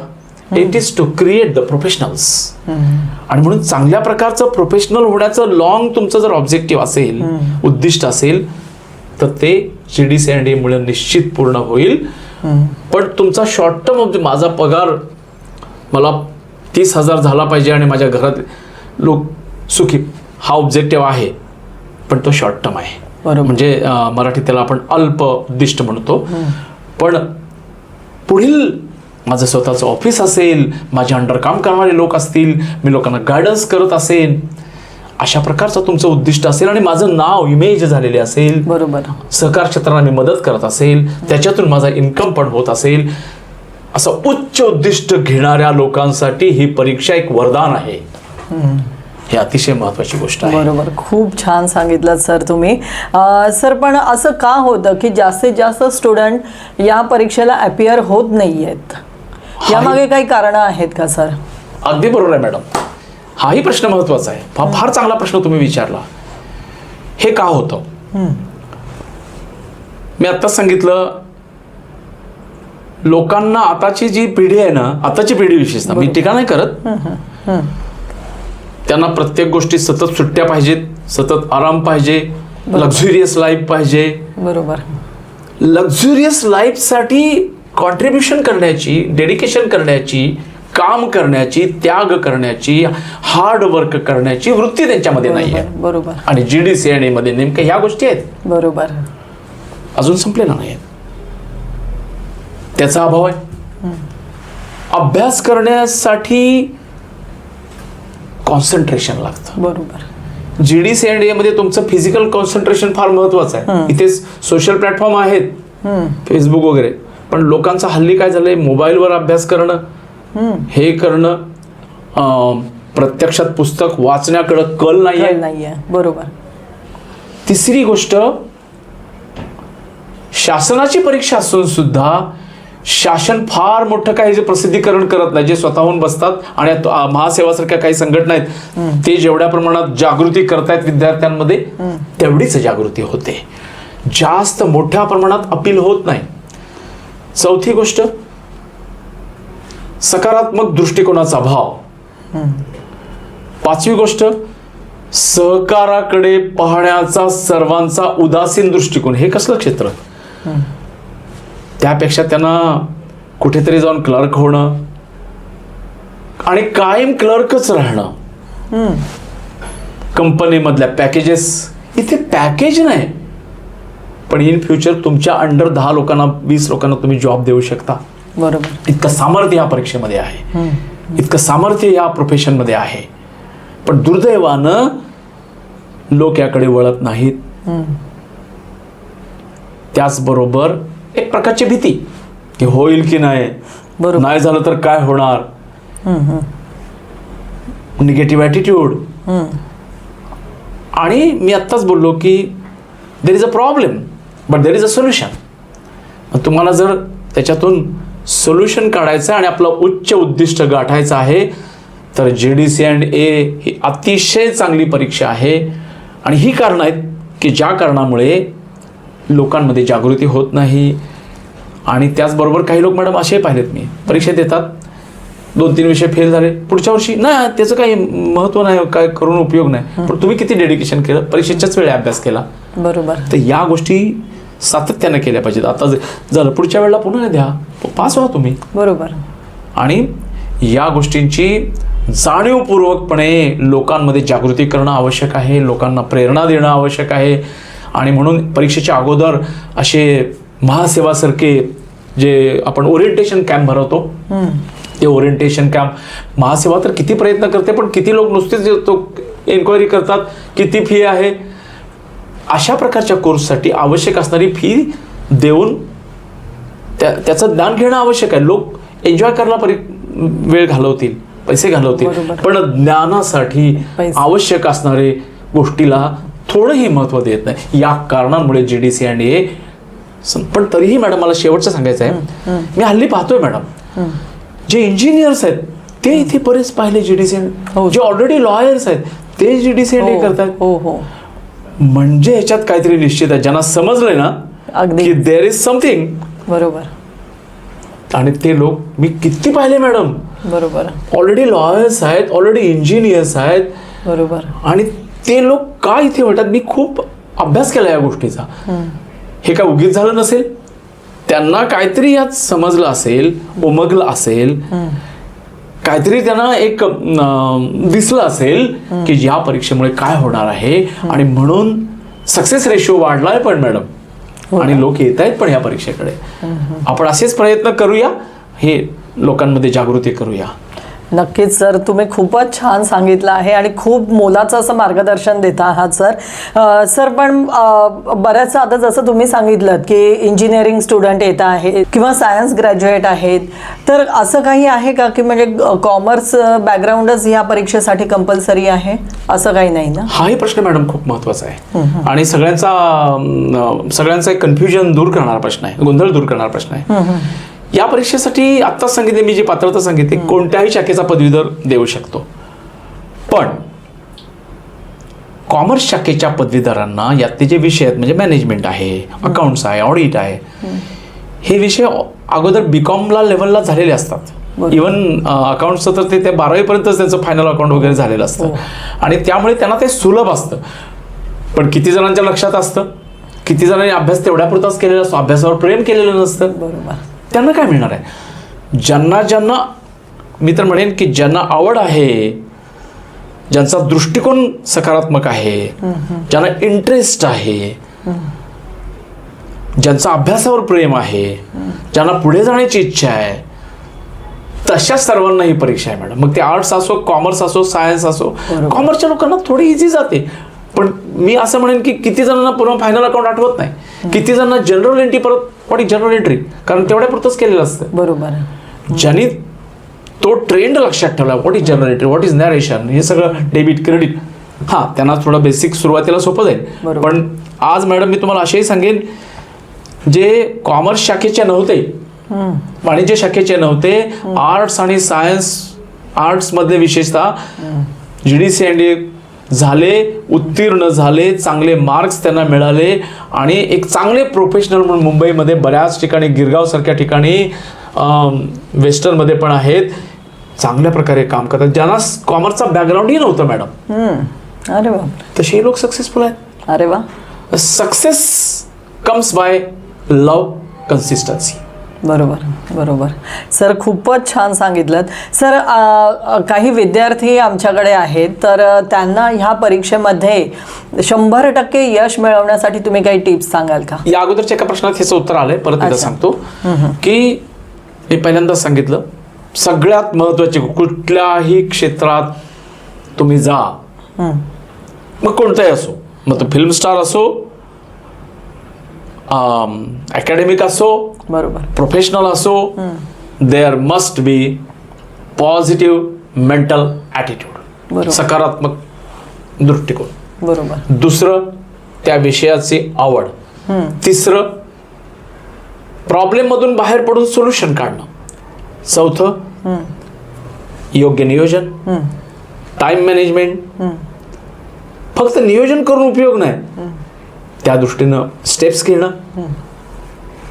it is to create the professionals. आणि म्हणून चांगल्या प्रकारचं प्रोफेशनल होण्याचं लॉंग तुमचं जर ऑब्जेक्टिव्ह असेल, उद्दिष्ट असेल, तर ते JDCA मुळे निश्चित पूर्ण होईल. पण तुमचा शॉर्ट टर्म म्हणजे माझा पगार मला 30,000 झाला पाहिजे आणि माझ्या घरात लोक सुखी, हा ऑब्जेक्टिव्ह आहे, पण तो शॉर्ट टर्म आहे. म्हणजे मराठीत त्याला आपण अल्प उद्दिष्ट म्हणतो. पण पुढील माझं स्वतःचं ऑफिस असेल, माझ्या अंडर काम करणारे लोक असतील, मी लोकांना गायडन्स करत असेल, अशा प्रकारचं तुमचं उद्दिष्ट असेल आणि माझं नाव, इमेज झालेले असेल, बरोबर, सहकार क्षेत्राला मी मदत करत असेल, त्याच्यातून माझा इन्कम पण होत असेल, असं उच्च उद्दिष्ट घेणाऱ्या लोकांसाठी ही परीक्षा एक वरदान आहे. हे अतिशय महत्वाची गोष्ट आहे. बरोबर. खूप छान सांगितलं सर तुम्ही. सर पण असं का होतं की जास्तीत जास्त स्टुडंट या परीक्षेला अपियर होत नाही आहेत? यामागे काही कारणं आहेत का सर? अगदी बरोबर आहे मॅडम, हाही प्रश्न महत्वाचा आहे. फार चांगला प्रश्न तुम्ही विचारला. हे का होतं? मी आत्ताच सांगितलं, लोकांना आताची जी पिढी आहे ना, आताची पिढी विशेषतः, मी टीका नाही करत, त्यांना प्रत्येक गोष्टी सतत सुट्ट्या पाहिजेत, सतत आराम पाहिजे, लक्झुरियस लाईफ पाहिजे. बरोबर. लक्झुरियस लाईफसाठी कॉन्ट्रीब्युशन करण्याची, डेडिकेशन करण्याची, काम करण्याची, त्याग करण्याची, हार्ड वर्क करण्याची वृत्ती त्यांच्यामध्ये नाही आहे. बरोबर. आणि JDCA मध्ये नेमक्या ह्या गोष्टी आहेत. बरोबर. अजून संपलेला नाही, त्याचा अभाव आहे. अभ्यास करण्यासाठी कॉन्सन्ट्रेशन लागतं. बरोबर. JDCA मध्ये तुमचं फिजिकल कॉन्सन्ट्रेशन फार महत्वाचं आहे. इथे सोशल प्लॅटफॉर्म आहेत, फेसबुक वगैरे, पण लोकांचं हल्ली काय झालंय, मोबाईलवर अभ्यास करणं, हे करणं, प्रत्यक्षात पुस्तक वाचण्याकडे कल नाहीये. बरोबर. तिसरी गोष्ट, शासनाची परीक्षा असून सुद्धा शासन फार मोठं काही जे प्रसिद्धीकरण करत नाही. जे स्वतःहून बसतात आणि महासेवासारख्या काही संघटना आहेत, ते जेवढ्या प्रमाणात जागृती करतायत विद्यार्थ्यांमध्ये, तेवढीच जागृती होते, जास्त मोठ्या प्रमाणात अपील होत नाही. चौथी गोष्ट, सकारात्मक दृष्टिकोनाचा अभाव. पाचवी गोष्ट, सहकाराकडे पाहण्याचा सर्वांचा उदासीन दृष्टिकोन. हे कसलं क्षेत्र? त्यापेक्षा त्यांना कुठेतरी जाऊन क्लर्क होणं आणि कायम क्लर्कच राहणं. कंपनीमधल्या पॅकेजेस, इथे पॅकेज नाही, पण इन फ्युचर तुमच्या अंडर 10 लोकांना 20 लोकांना तुम्ही जॉब देऊ शकता. बरोबर. इतकं सामर्थ्य या परीक्षेमध्ये आहे, इतकं सामर्थ्य या प्रोफेशनमध्ये आहे. पण दुर्दैवानं लोक याकडे वळत नाहीत. त्याचबरोबर एक प्रकारची भीती की होईल की नाही, नाही झालं तर काय होणार, निगेटिव्ह ॲटिट्यूड, आणि मी आत्ताच बोललो की there is a problem but there is a solution. तुम्हाला जर त्याच्यातून सोल्युशन काढायचं आणि आपलं उच्च उद्दिष्ट गाठायचं आहे तर GD&A ही अतिशय चांगली परीक्षा आहे. आणि ही कारणं आहेत की ज्या कारणामुळे लोकांमध्ये जागृती होत नाही. आणि त्याचबरोबर काही लोक मॅडम असे पाहिलेत मी, परीक्षा देतात, 2-3 विषय फेल झाले, पुढच्या वर्षी नाही त्याचं काही महत्त्व नाही, काय करून उपयोग नाही. पण तुम्ही किती डेडिकेशन केलं, परीक्षेच्याच वेळी अभ्यास केला. बरोबर. तर या गोष्टी सातत्याने केल्या पाहिजेत. आता झालं पुढच्या वेळेला पुन्हा द्या, पास व्हा तुम्ही. बरोबर. आणि या गोष्टींची जाणीवपूर्वकपणे लोकांमध्ये जागृती करणं आवश्यक आहे, लोकांना प्रेरणा देणं आवश्यक आहे. आणि म्हणून परीक्षेच्या अगोदर असे महासेवासारखे जे आपण ओरिएंटेशन कॅम्प भरवतो, ते ओरिएंटेशन कॅम्प महासेवा तर किती प्रयत्न करते, पण किती लोक नुसतेच एन्क्वायरी करतात किती फी आहे. अशा प्रकारच्या कोर्ससाठी आवश्यक असणारी फी देऊन त्याचं ज्ञान घेणं आवश्यक आहे. लोक एन्जॉय करायला वेळ घालवतील, पैसे घालवतील, पण ज्ञानासाठी आवश्यक असणारे गोष्टीला थोडंही महत्त्व देत नाही. या कारणांमुळे GD&A. पण तरीही मॅडम मला शेवटचं सांगायचं आहे, मी हल्ली पाहतोय मॅडम जे इंजिनियर्स आहेत ते इथे बरेच पाहिले GD&A, जे ऑलरेडी लॉयर्स आहेत ते GD&A करतात. म्हणजे ह्याच्यात काहीतरी निश्चित आहे. ज्यांना समजलंय ना की देर इज समथिंग. बरोबर. आणि ते लोक मी किती पाहिले मॅडम. बरोबर. ऑलरेडी लॉयर्स आहेत, ऑलरेडी इंजिनियर्स आहेत. बरोबर. आणि ते लोक का इथे म्हणतात, मी खूप अभ्यास केला या गोष्टीचा. हे काय उगीच झालं नसेल, त्यांना काहीतरी यात समजलं असेल, उमगलं असेल, काहीतरी त्यांना एक दिसलं असेल की या परीक्षेमुळे काय होणार आहे. आणि म्हणून सक्सेस रेशो वाढलाय पण मॅडम, आणि लोक येत आहेत पण या परीक्षेकडे. आपण असेच प्रयत्न करूया, हे लोकांमध्ये जागृती करूया. नक्कीच सर, तुम्ही खूपच छान सांगितलं आहे आणि खूप मोलाचं असं मार्गदर्शन देता आहात सर. सर पण बऱ्याचदा आता जसं तुम्ही सांगितलं की इंजिनिअरिंग स्टुडंट येत आहेत किंवा सायन्स ग्रॅज्युएट आहेत, तर असं काही आहे का की म्हणजे कॉमर्स बॅकग्राऊंडच या परीक्षेसाठी कंपल्सरी आहे, असं काही नाही ना? हाही प्रश्न मॅडम खूप महत्त्वाचा आहे आणि सगळ्यांचा एक कन्फ्युजन दूर करणारा प्रश्न आहे, गोंधळ दूर करणारा प्रश्न आहे. या परीक्षेसाठी आत्ताच सांगितले मी, जी पात्रता सांगितली, कोणत्याही शाखेचा पदवीधर देऊ शकतो. पण कॉमर्स शाखेच्या पदवीधरांना यातले जे विषय आहेत, म्हणजे मॅनेजमेंट आहे, अकाउंट्स आहे, ऑडिट आहे, हे विषय अगोदर BCom लेवलला झालेले असतात. इव्हन अकाउंट्सचं तर ते 12वी पर्यंतच त्यांचं फायनल अकाउंट वगैरे झालेलं असतं. आणि त्यामुळे त्यांना ते सुलभ असतं. पण किती जणांच्या लक्षात असतं, किती जणांनी अभ्यास तेवढ्यापुरताच केलेला असतो, अभ्यासावर प्रेम केलेलं नसतं. बरोबर. त्यांना काय मिळणार आहे? ज्यांना मी तर म्हणेन की ज्यांना आवड आहे, ज्यांचा दृष्टिकोन सकारात्मक आहे, ज्यांना इंटरेस्ट आहे, ज्यांचा अभ्यासावर प्रेम आहे, ज्यांना पुढे जाण्याची इच्छा आहे, तशा सर्वांना ही परीक्षा आहे मॅडम. मग ते आर्ट्स असो, कॉमर्स असो, सायन्स असो. कॉमर्सच्या लोकांना थोडी इझी जाते, पण मी असं म्हणेन की किती जणांना पूर्ण फायनल अकाउंट आठवत नाही, किती जणांना जनरल एंट्री, परत व्हॉट इज जनरल एंट्री, कारण तेवढ्यापुरतंच केलेलं असतं. बरोबर. ज्यांनी तो ट्रेंड लक्षात ठेवला, what is general entry, what is narration, हे सगळं डेबिट क्रेडिट, त्यांना थोडं बेसिक सुरुवातीला सोपं जाईल. पण आज मॅडम मी तुम्हाला असेही सांगेन, जे कॉमर्स शाखेचे नव्हते, वाणिज्य शाखेचे नव्हते, आर्ट्स आणि सायन्स, आर्ट्समध्ये विशेषतः GD&A झाले, उत्तीर्ण झाले, चांगले मार्क्स त्यांना मिळाले आणि एक चांगले प्रोफेशनल म्हणून मुंबईमध्ये बऱ्याच ठिकाणी, गिरगाव सारख्या ठिकाणी, वेस्टर्नमध्ये पण आहेत, चांगल्या प्रकारे काम करतात, ज्यांना कॉमर्सचा बॅकग्राऊंडही नव्हतं मॅडम. अरे वा. तसे लोक सक्सेसफुल आहेत. अरे वा. Success comes by love, consistency. बरोबर. बरोबर सर, खूपच छान सांगितलं सर. काही विद्यार्थी आमच्याकडे आहेत, तर त्यांना ह्या परीक्षेमध्ये 100% यश मिळवण्यासाठी तुम्ही काही टिप्स सांगाल का? या अगोदरच्या एका प्रश्नात ह्याचं उत्तर आलंय, परत एकदा सांगतो की मी पहिल्यांदाच सांगितलं, सगळ्यात महत्त्वाचे, कुठल्याही क्षेत्रात तुम्ही जा, मग कोणताही असो, मग तो फिल्म स्टार असो, अकॅडमिक असो, बरोबर, प्रोफेशनल असो, there must be positive mental attitude, सकारात्मक दृष्टिकोन. बरोबर. दुसरं त्या विषयाची आवड. तिसरं प्रॉब्लेम मधून बाहेर पडून सोल्युशन काढणं. चौथं योग्य नियोजन, टाइम मॅनेजमेंट. फक्त नियोजन करून उपयोग नाही, त्या दृष्टीनं स्टेप्स घेणं,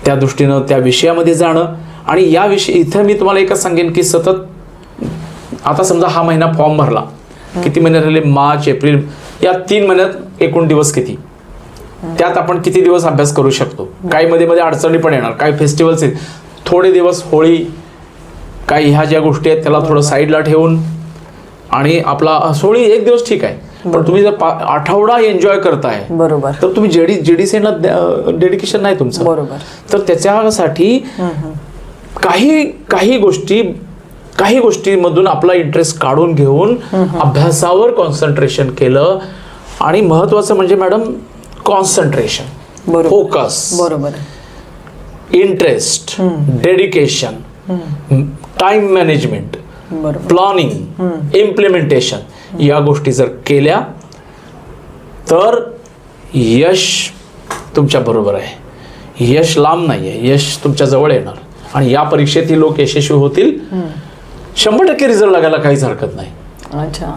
त्या दृष्टीनं त्या विषयामध्ये जाणं. आणि या विषय इथं मी तुम्हाला एकच सांगेन की सतत आता समजा हा महिना फॉर्म भरला, किती महिने राहिले, मार्च एप्रिल, या 3 महिन्यात एकूण दिवस किती, त्यात आपण किती दिवस अभ्यास करू शकतो. काही मध्ये मध्ये अडचणी पण येणार, काही फेस्टिवल्स आहेत, थोडे दिवस होळी, काही ह्या ज्या गोष्टी आहेत त्याला थोडं साईडला ठेवून, आणि आपला होळी एक दिवस ठीक आहे, पण तुम्ही जर आठवडा एन्जॉय करताय, बरोबर, तर तुम्ही जेडीसीला डेडिकेशन नाही तुमचं. बरोबर. तर त्याच्यासाठी काही गोष्टीमधून आपला इंटरेस्ट काढून घेऊन अभ्यासावर कॉन्सन्ट्रेशन केलं. आणि महत्वाचं म्हणजे मॅडम कॉन्सन्ट्रेशन, फोकस, बरोबर, interest, dedication, time management, planning, implementation, या गोष्टी जर केल्या तर यश तुमच्या बरोबर आहे. यश लांब नाही आहे, यश तुमच्या जवळ येणार. आणि या परीक्षेत ही लोक यशस्वी होतील. 100% रिझल्ट लागायला काहीच हरकत नाही. अच्छा.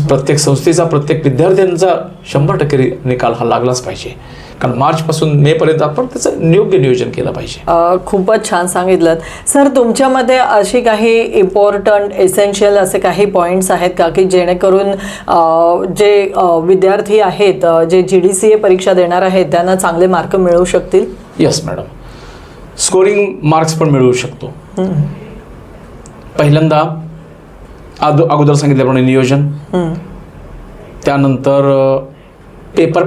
प्रत्येक संस्थेचा, प्रत्येक विद्यार्थ्यांचा 100% निकाल हा लागलाच पाहिजे. कारण मार्च पासून मे पर्यंत आपण त्याचं योग्य नियोजन केलं पाहिजे. खूपच छान सांगितलं सर. तुमच्यामध्ये अशी काही इम्पॉर्टंट एसेन्शियल असे काही पॉईंट्स आहेत का की जेणेकरून जे विद्यार्थी आहेत, जे GDCA परीक्षा देणार आहेत, त्यांना चांगले मार्क मिळू शकतील? यस मॅडम, स्कोरिंग मार्क्स पण मिळवू शकतो. पहिल्यांदा अगोदर सांगितल्याप्रमाणे नियोजन, त्यानंतर पेपर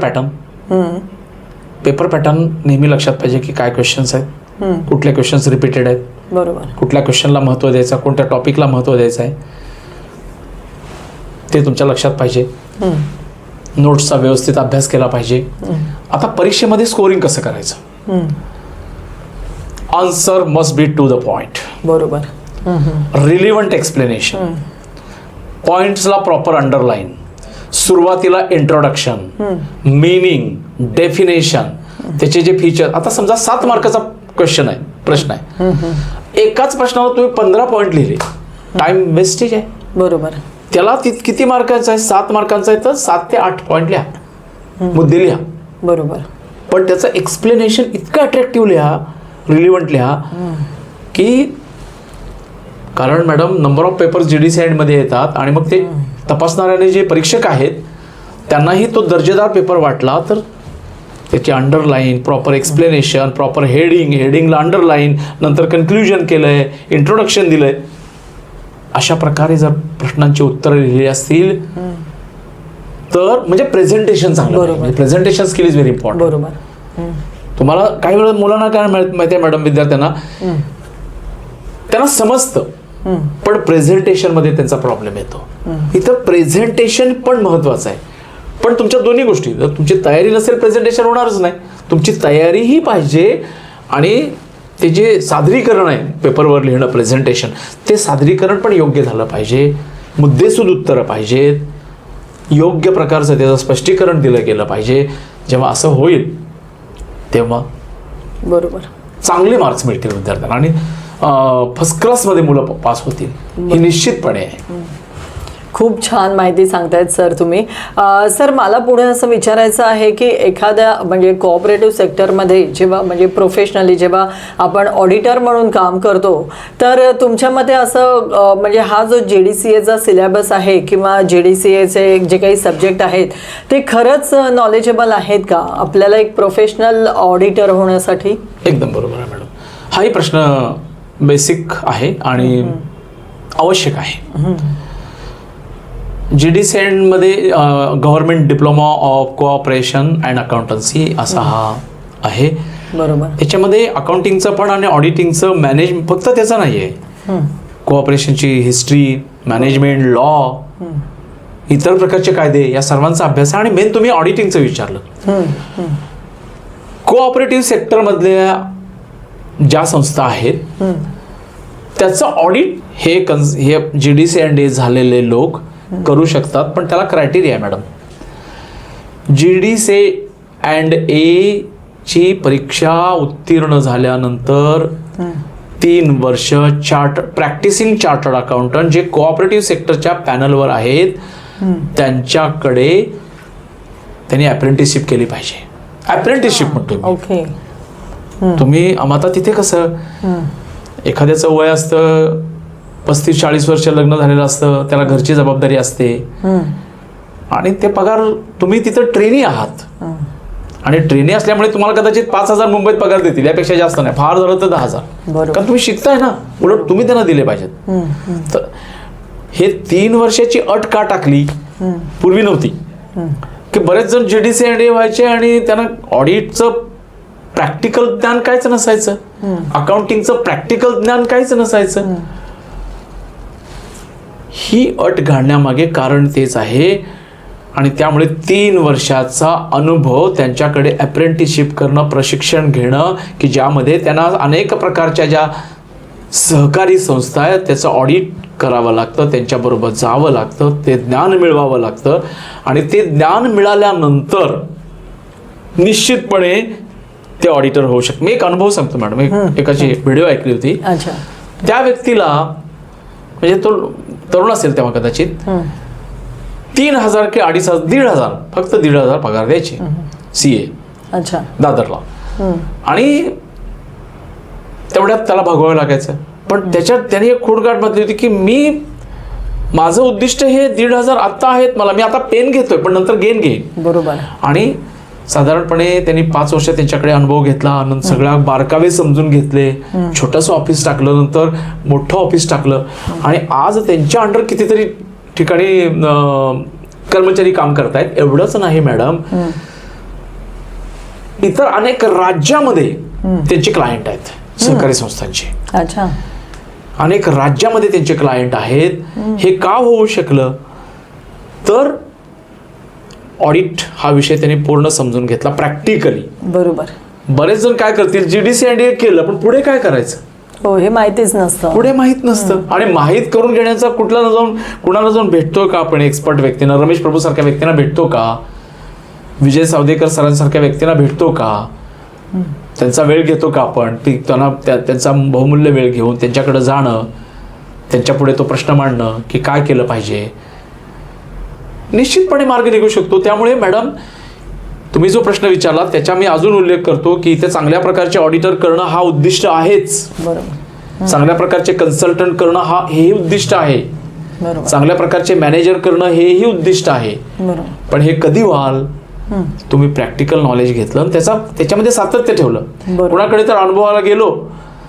पॅटर्न नेहमी लक्षात पाहिजे की काय क्वेश्चन्स आहेत, कुठले क्वेश्चन्स रिपीटेड आहेत, बरोबर, कुठल्या क्वेश्चनला महत्त्व द्यायचं, कोणत्या टॉपिकला महत्त्व द्यायचं आहे, ते तुमच्या लक्षात पाहिजे. नोट्सचा व्यवस्थित अभ्यास केला पाहिजे. आता परीक्षेमध्ये स्कोरिंग कसं करायचं? Answer must be to the point. बरोबर. रिलिव्हंट एक्सप्लेनेशन, पॉइंट्सला प्रॉपर अंडरलाईन, सुरुवातीला इंट्रोडक्शन, मीनिंग, डेफिनेशन, त्याचे जे फीचर. आता समजा 7 मार्काचा प्रश्न आहे, एकाच प्रश्नावर तुम्ही 15 पॉईंट लिहिले, टाइम वेस्टेज आहे. बरोबर. त्याला किती मार्कांचा आहे? 7 मार्कांचा आहे, तर 7 ते 8 पॉईंट लिहा, मुद्दे लिहा. बरोबर. पण त्याचं एक्सप्लेनेशन इतकं अट्रॅक्टिव्ह लिहा, रिलिव्हंट लिहा की, कारण madam number of papers GDCA मध्ये येतात आणि मग ते तपासणाऱ्याने जे परीक्षक आहेत त्यांनाही तो दर्जेदार पेपर वाटला तर त्याची अंडरलाईन, प्रॉपर एक्सप्लेनेशन, प्रॉपर हेडिंगला अंडरलाईन, नंतर कन्क्ल्युजन केलंय, इंट्रोडक्शन दिलंय, अशा प्रकारे जर प्रश्नांची उत्तरं लिहिली असतील तर म्हणजे प्रेझेंटेशन चांगलं. Presentation skill is very important. बरोबर. तुम्हाला काही वेळा मुलांना काय माहिती आहे मॅडम, विद्यार्थ्यांना त्यांना समजतं पण प्रेझेंटेशन मध्ये त्यांचा प्रॉब्लेम येतो. इथं प्रेझेंटेशन पण महत्वाचं आहे. पण तुमच्या दोन्ही गोष्टी, जर तुमची तयारी नसेल प्रेझेंटेशन होणारच नाही. तुमची तयारीही पाहिजे आणि ते जे सादरीकरण आहे पेपरवर लिहिणं, प्रेझेंटेशन, ते सादरीकरण पण योग्य झालं पाहिजे. मुद्देसूद उत्तरं पाहिजेत, योग्य प्रकारचं त्याचं स्पष्टीकरण दिलं गेलं पाहिजे. जेव्हा असं होईल तेव्हा बरोबर चांगले मार्क्स मिळतील विद्यार्थ्यांना आणि फर्स्ट क्लासमध्ये मुलं पास होतील, हे निश्चितपणे आहे. खूप छान माहिती सांगतायत सर तुम्ही. सर मला पुढे असं विचारायचं आहे की एखाद्या म्हणजे कोऑपरेटिव्ह सेक्टरमध्ये जेव्हा म्हणजे प्रोफेशनली जेव्हा आपण ऑडिटर म्हणून काम करतो तर तुमच्यामध्ये असं म्हणजे हा जो GDCAचा सिलेबस आहे किंवा GDCAचे जे काही सब्जेक्ट आहेत ते खरंच नॉलेजेबल आहेत का आपल्याला एक प्रोफेशनल ऑडिटर होण्यासाठी? एकदम बरोबर आहे मॅडम. हाही प्रश्न बेसिक आहे आणि आवश्यक आहे. GDCA मध्ये government diploma of cooperation and accountancy असा हा आहे. बरोबर. याच्यामध्ये अकाउंटिंगचं पण आणि ऑडिटिंगचं मॅनेजमेंट फक्त त्याचं नाही आहे, कोऑपरेशनची हिस्ट्री, मॅनेजमेंट, लॉ, इतर प्रकारचे कायदे, या सर्वांचा अभ्यास. आणि मेन तुम्ही ऑडिटिंगचं विचारलं, कोऑपरेटिव्ह सेक्टरमधल्या ज्या संस्था आहेत त्याचं ऑडिट हे GDCA झालेले लोक करू शकतात. पण त्याला क्रायटेरिया आहे मॅडम. GD&A ची परीक्षा उत्तीर्ण झाल्यानंतर 3 वर्ष प्रॅक्टिसिंग चार्टर्ड अकाउंटंट जे कोऑपरेटिव्ह सेक्टरच्या पॅनलवर आहेत त्यांच्याकडे त्यांनी अप्रेंटिसशिप केली पाहिजे. अप्रेंटिसशिप म्हणतो मी. ओके. तुम्ही आता तिथे कसं एखाद्याचं वय असतं 35-40 वर्ष, लग्न झालेलं असतं, त्याला घरची जबाबदारी असते आणि ते पगार, तुम्ही तिथं ट्रेनी आहात आणि ट्रेनी असल्यामुळे तुम्हाला कदाचित 5,000 मुंबईत पगार देतील, यापेक्षा जास्त नाही, फार झालं तर 10,000. कारण तुम्ही शिकताय ना, उलट तुम्ही त्यांना दिले पाहिजेत. तर हे 3 वर्षाची अट का टाकली, पूर्वी नव्हती, की बरेच जण GD&A व्हायचे आणि त्यांना ऑडिटचं प्रॅक्टिकल ज्ञान काहीच नसायचं, अकाउंटिंगचं प्रॅक्टिकल ज्ञान काहीच नसायचं. ही अट घालण्यामागे कारण तेच आहे. आणि त्यामुळे 3 वर्षाचा अनुभव त्यांच्याकडे अप्रेंटिसशिप करणं, प्रशिक्षण घेणं, की ज्यामध्ये त्यांना अनेक प्रकारच्या ज्या सहकारी संस्था आहेत त्याचं ऑडिट करावं लागतं, त्यांच्याबरोबर जावं लागतं, ते ज्ञान मिळवावं लागतं. आणि ते ज्ञान मिळाल्यानंतर निश्चितपणे ते ऑडिटर होऊ शकतं. मी एक अनुभव सांगतो मॅडम. एकाची व्हिडिओ ऐकली होती. त्या व्यक्तीला, म्हणजे तो तरुण असेल तेव्हा कदाचित, 3,000 की 2,500, 1,500, फक्त 1,500 पगार द्यायचे CA दादरला. आणि तेवढ्यात त्याला भागवावं लागायचं. पण त्याच्यात त्याने एक खोडगाठ बांधली होती की माझं उद्दिष्ट हे 1,500 आत्ता आहेत मला, मी आता पेन घेतोय पण नंतर गेन घेईन. बरोबर. आणि साधारणपणे त्यांनी 5 वर्ष त्यांच्याकडे अनुभव घेतला, नंतर सगळ्या बारकावे समजून घेतले, छोटंसं ऑफिस टाकलं, नंतर मोठं ऑफिस टाकलं आणि आज त्यांच्या अंडर कितीतरी ठिकाणी कर्मचारी काम करतायत. एवढंच नाही मॅडम, इतर अनेक राज्यामध्ये त्यांचे क्लायंट आहेत सहकारी संस्थांचे. अनेक राज्यामध्ये त्यांचे क्लायंट आहेत. हे का होऊ शकलं तर ऑडिट हा विषय त्यांनी पूर्ण समजून घेतला प्रॅक्टिकली. बरोबर. बरेच जण काय करतील, GD&A केलं पण पुढे काय करायचं, हो, हे माहितीच नसतं, पुढे माहित नसतं. आणि माहीत करून घेण्याचा कुणाला जाऊन भेटतोय का आपण, एक्सपर्ट व्यक्तींना, रमेश प्रभू सारख्या व्यक्तींना भेटतो का, विजय सावदेकर सरांसारख्या व्यक्तींना भेटतो का, त्यांचा वेळ घेतो का आपण, त्यांना त्यांचा बहुमूल्य वेळ घेऊन त्यांच्याकडे जाणं, त्यांच्या पुढे तो प्रश्न मांडणं की काय केलं पाहिजे, निश्चितपणे मार्ग निघू शकतो. त्यामुळे मॅडम तुम्ही जो प्रश्न विचारला त्याचा मी अजून उल्लेख करतो की इथे चांगल्या प्रकारचे ऑडिटर करणं हा उद्दिष्ट आहेच. बरोबर. चांगल्या प्रकारचे कन्सल्टंट करणं हेही उद्दिष्ट आहे. बरोबर. चांगल्या प्रकारचे मॅनेजर करणं हेही उद्दिष्ट आहे. बरोबर. पण हे कधी व्हाल, तुम्ही प्रॅक्टिकल नॉलेज घेतलं, त्याच्यामध्ये सातत्य ठेवलं. कुणाकडे तर अनुभवाला गेलो,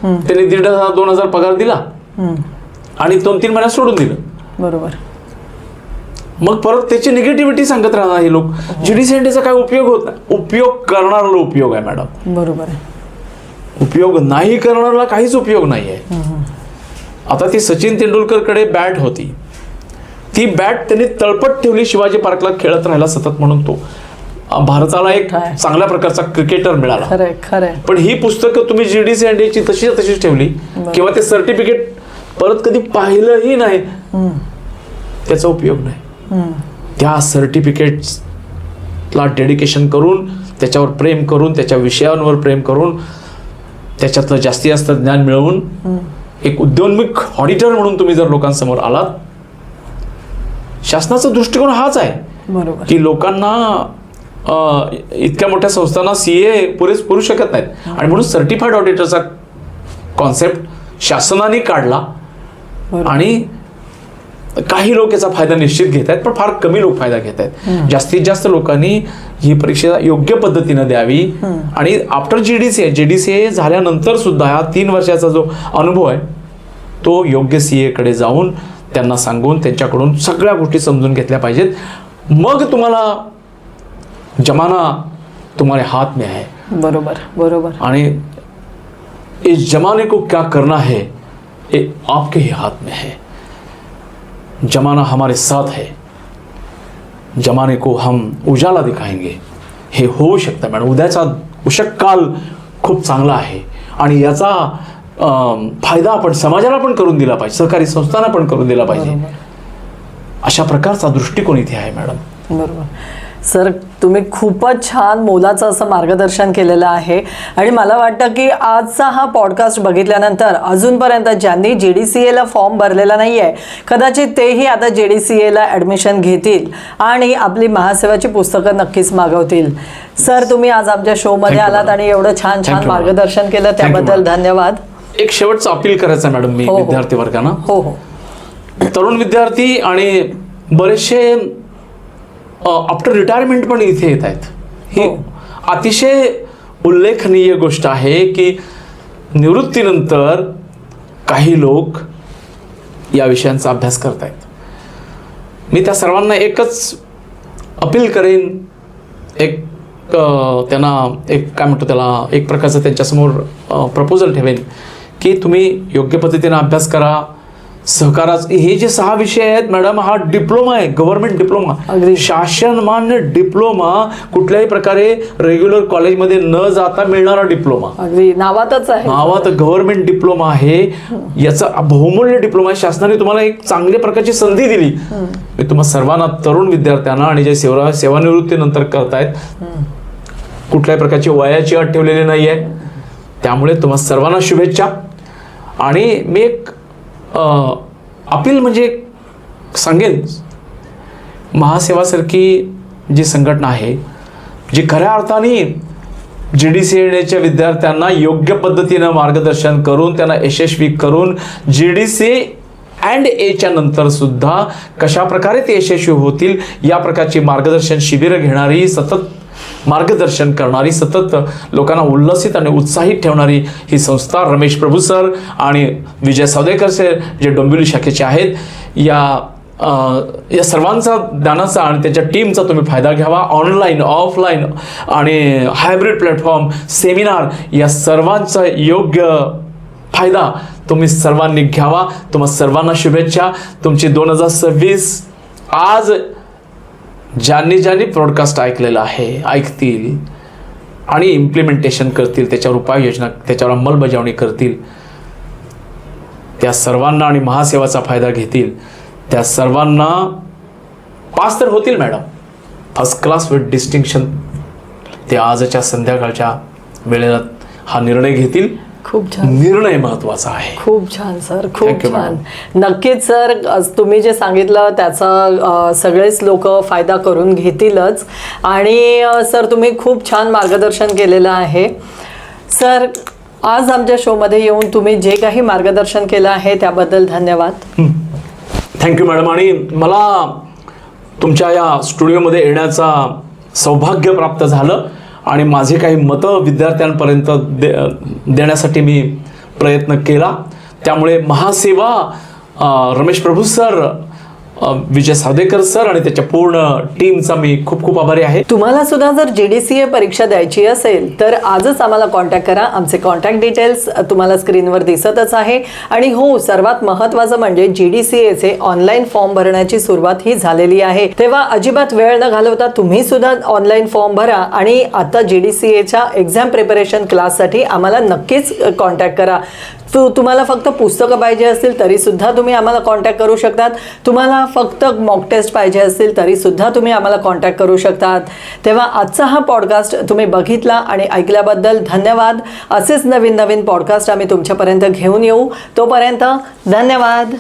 त्यांनी 1,500-2,000 पगार दिला आणि 2-3 महिन्यात सोडून दिलं. बरोबर. मग परत त्याची निगेटिव्हिटी सांगत राहणार हे लोक. GD&Aचा काय उपयोग होत नाही. उपयोग करणारा उपयोग आहे मॅडम. बरोबर. उपयोग नाही करणारा काहीच उपयोग नाही आहे. आता ती सचिन तेंडुलकरकडे बॅट होती, ती बॅट त्यांनी तळपट ठेवली, शिवाजी पार्कला खेळत राहिला सतत, म्हणून तो भारताला एक चांगल्या प्रकारचा क्रिकेटर मिळाला. खरंय. पण ही पुस्तकं तुम्ही GD&Aची तशीच ठेवली किंवा ते सर्टिफिकेट परत कधी पाहिलंही नाही, त्याचा उपयोग नाही. त्या सर्टिफिकेट्सला डेडिकेशन करून, त्याच्यावर प्रेम करून, त्याच्या विषयांवर प्रेम करून, त्याच्यातलं जास्तीत जास्त ज्ञान मिळवून एक उद्योन्मुख ऑडिटर म्हणून तुम्ही जर लोकांसमोर आलात, शासनाचा दृष्टिकोन हाच आहे. बरोबर. की लोकांना इतक्या मोठ्या संस्थांना CA पुरेस पुरू शकत नाहीत आणि म्हणून सर्टिफाईड ऑडिटरचा कॉन्सेप्ट शासनाने काढला. आणि काही लोक याचा फायदा निश्चित घेत आहेत, पण फार कमी लोक फायदा घेत आहेत. जास्तीत जास्त लोकांनी ही परीक्षा योग्य पद्धतीने द्यावी. आणि आफ्टर GD&A झाल्यानंतर सुद्धा हा 3 वर्षाचा जो अनुभव आहे तो योग्य CA कडे जाऊन त्यांना सांगून त्यांच्याकडून सगळ्या गोष्टी समजून घेतल्या पाहिजेत. मग तुम्हाला जमाना तुम्हारे हाथ में है. बरोबर. आणि इस जमाने को क्या करना है ये आपके ही हाथ में है. जमाना हमारे साथ है, जमाने को हम उजाला दिखाएंगे. हे होऊ शकतं मॅडम. उद्याचा उषक काल खूप चांगला आहे आणि याचा फायदा आपण समाजाला पण करून दिला पाहिजे, सहकारी संस्थांना पण करून दिला पाहिजे. अशा प्रकारचा दृष्टिकोन इथे आहे मॅडम. बरोबर. सर तुम्ही खूपच छान मोलाचं असं मार्गदर्शन केलेलं आहे आणि मला वाटतं की आजचा हा पॉडकास्ट बघितल्यानंतर अजूनपर्यंत ज्यांनी JDCAला फॉर्म भरलेला नाही आहे कदाचित तेही आता JDCAला ॲडमिशन घेतील आणि आपली महासेवाची पुस्तकं नक्कीच मागवतील. सर तुम्ही आज आमच्या शोमध्ये Thank you, आलात madam. आणि एवढं छान Thank छान you, madam. मार्गदर्शन केलं Thank you, त्याबद्दल madam. धन्यवाद. एक शेवटचं अपील करायचं मॅडम मी हो, हो. विद्यार्थी वर्गांना. हो हो तरुण विद्यार्थी आणि बरेचसे आफ्टर रिटायरमेंट पण इथे येत आहेत. ही हो. अतिशय उल्लेखनीय गोष्ट आहे की निवृत्तीनंतर काही लोक या विषयांचा अभ्यास करत आहेत. मी त्या सर्वांना एकच अपील करेन, एक त्यांना एक काय म्हणतो त्याला एक प्रकारचं त्यांच्यासमोर प्रपोजल ठेवेन की तुम्ही योग्य पद्धतीने अभ्यास करा. सहकाराच हे जे 6 विषय आहेत मॅडम, हा डिप्लोमा आहे, गव्हर्नमेंट डिप्लोमा, अगदी. शासनमान्य डिप्लोमा, कुठल्याही प्रकारे रेग्युलर कॉलेजमध्ये न जाता मिळणारा डिप्लोमा, अगदी नावातच आहे. नावात गव्हर्नमेंट डिप्लोमा आहे. याचा बहुमूल्य डिप्लोमा आहे. शासनाने तुम्हाला एक चांगल्या प्रकारची संधी दिली. मी तुम्हा सर्वांना, तरुण विद्यार्थ्यांना आणि जे सेवानिवृत्तीनंतर करतायत, कुठल्याही प्रकारची वयाची अट ठेवलेली नाही आहे. त्यामुळे तुम्हा सर्वांना शुभेच्छा. आणि मी एक अपील म्हणजे सांगेन, महासेवासारखी जी संघटना आहे जी खऱ्या अर्थाने JDCAच्या विद्यार्थ्यांना योग्य पद्धतीनं मार्गदर्शन करून त्यांना यशस्वी करून JDCA अँड Aच्या नंतर सुद्धा कशा प्रकारे ते यशस्वी होतील या प्रकारची मार्गदर्शन शिबिरं घेणारी, सतत मार्गदर्शन करणारी, सतत लोकांना उल्लसित आणि उत्साहित ठेवणारी ही संस्था रमेश प्रभू सर आणि विजय सावदेकर सर जे डोंबिवली शाखेचे आहेत, या सर्वांचा ज्ञानाचा आणि त्याच्या टीमचा तुम्ही फायदा घ्यावा. ऑनलाईन, ऑफलाईन आणि हायब्रिड प्लॅटफॉर्म, सेमिनार या सर्वांचा योग्य फायदा तुम्ही सर्वांनी घ्यावा. तुम्हा सर्वांना शुभेच्छा. तुमची 2026 आज ज्यांनी ब्रॉडकास्ट ऐकलेला आहे, ऐकतील आणि इम्प्लिमेंटेशन करतील, त्याच्यावर उपाययोजना, त्याच्यावर अंमलबजावणी करतील, त्या सर्वांना आणि महासेवाचा फायदा घेतील, त्या सर्वांना पास तर होतील madam, first class with distinction. ते आजच्या संध्याकाळच्या वेळेला हा निर्णय घेतील. खूप छान निर्णय महत्वाचा आहे. खूप छान सर, खूप Thank you, छान. नक्कीच सर, तुम्ही जे सांगितलं त्याचा सगळेच लोक फायदा करून घेतीलच. आणि सर तुम्ही खूप छान मार्गदर्शन केलेलं आहे. सर आज आमच्या शोमध्ये येऊन तुम्ही जे काही मार्गदर्शन केलं आहे त्याबद्दल धन्यवाद. Thank you madam. आणि मला तुमच्या या स्टुडिओमध्ये येण्याचा सौभाग्य प्राप्त झालं आणि माझे काही मतं विद्यार्थ्यांपर्यंत देण्यासाठी मी प्रयत्न केला. त्यामुळे महासेवा, रमेश प्रभू सर, विजय सावदेकर सर आणि त्याच्या पूर्ण टीमचा मी खूप खूप आभारी आहे. तुम्हाला सुद्धा जर JDCA परीक्षा द्यायची असेल तर आजच आम्हाला कॉन्टॅक्ट करा. आमचे कॉन्टॅक्ट डिटेल्स तुम्हाला स्क्रीनवर दिसतच आहे. आणि हो, सर्वात महत्त्वाचं म्हणजे JDCAचे ऑनलाईन फॉर्म भरण्याची सुरुवात ही झालेली आहे. तेव्हा अजिबात वेळ न घालवता तुम्ही सुद्धा ऑनलाईन फॉर्म भरा आणि आता JDCAच्या एक्झाम प्रिपरेशन क्लाससाठी आम्हाला नक्कीच कॉन्टॅक्ट करा. तुम्हाला फक्त पुस्तकं पाहिजे असतील तरी सुद्धा तुम्ही आम्हाला कॉन्टॅक्ट करू शकतात. तुम्हाला फक्त मॉक टेस्ट पाहिजे असतील तरी सुद्धा तुम्ही आम्हाला कॉन्टॅक्ट करू शकतात. तेव्हा आजचा हा पॉडकास्ट तुम्ही बघितला आणि ऐकल्याबद्दल धन्यवाद. असेच नवीन नवीन पॉडकास्ट आम्ही तुमच्यापर्यंत घेऊन येऊ. तोपर्यंत धन्यवाद.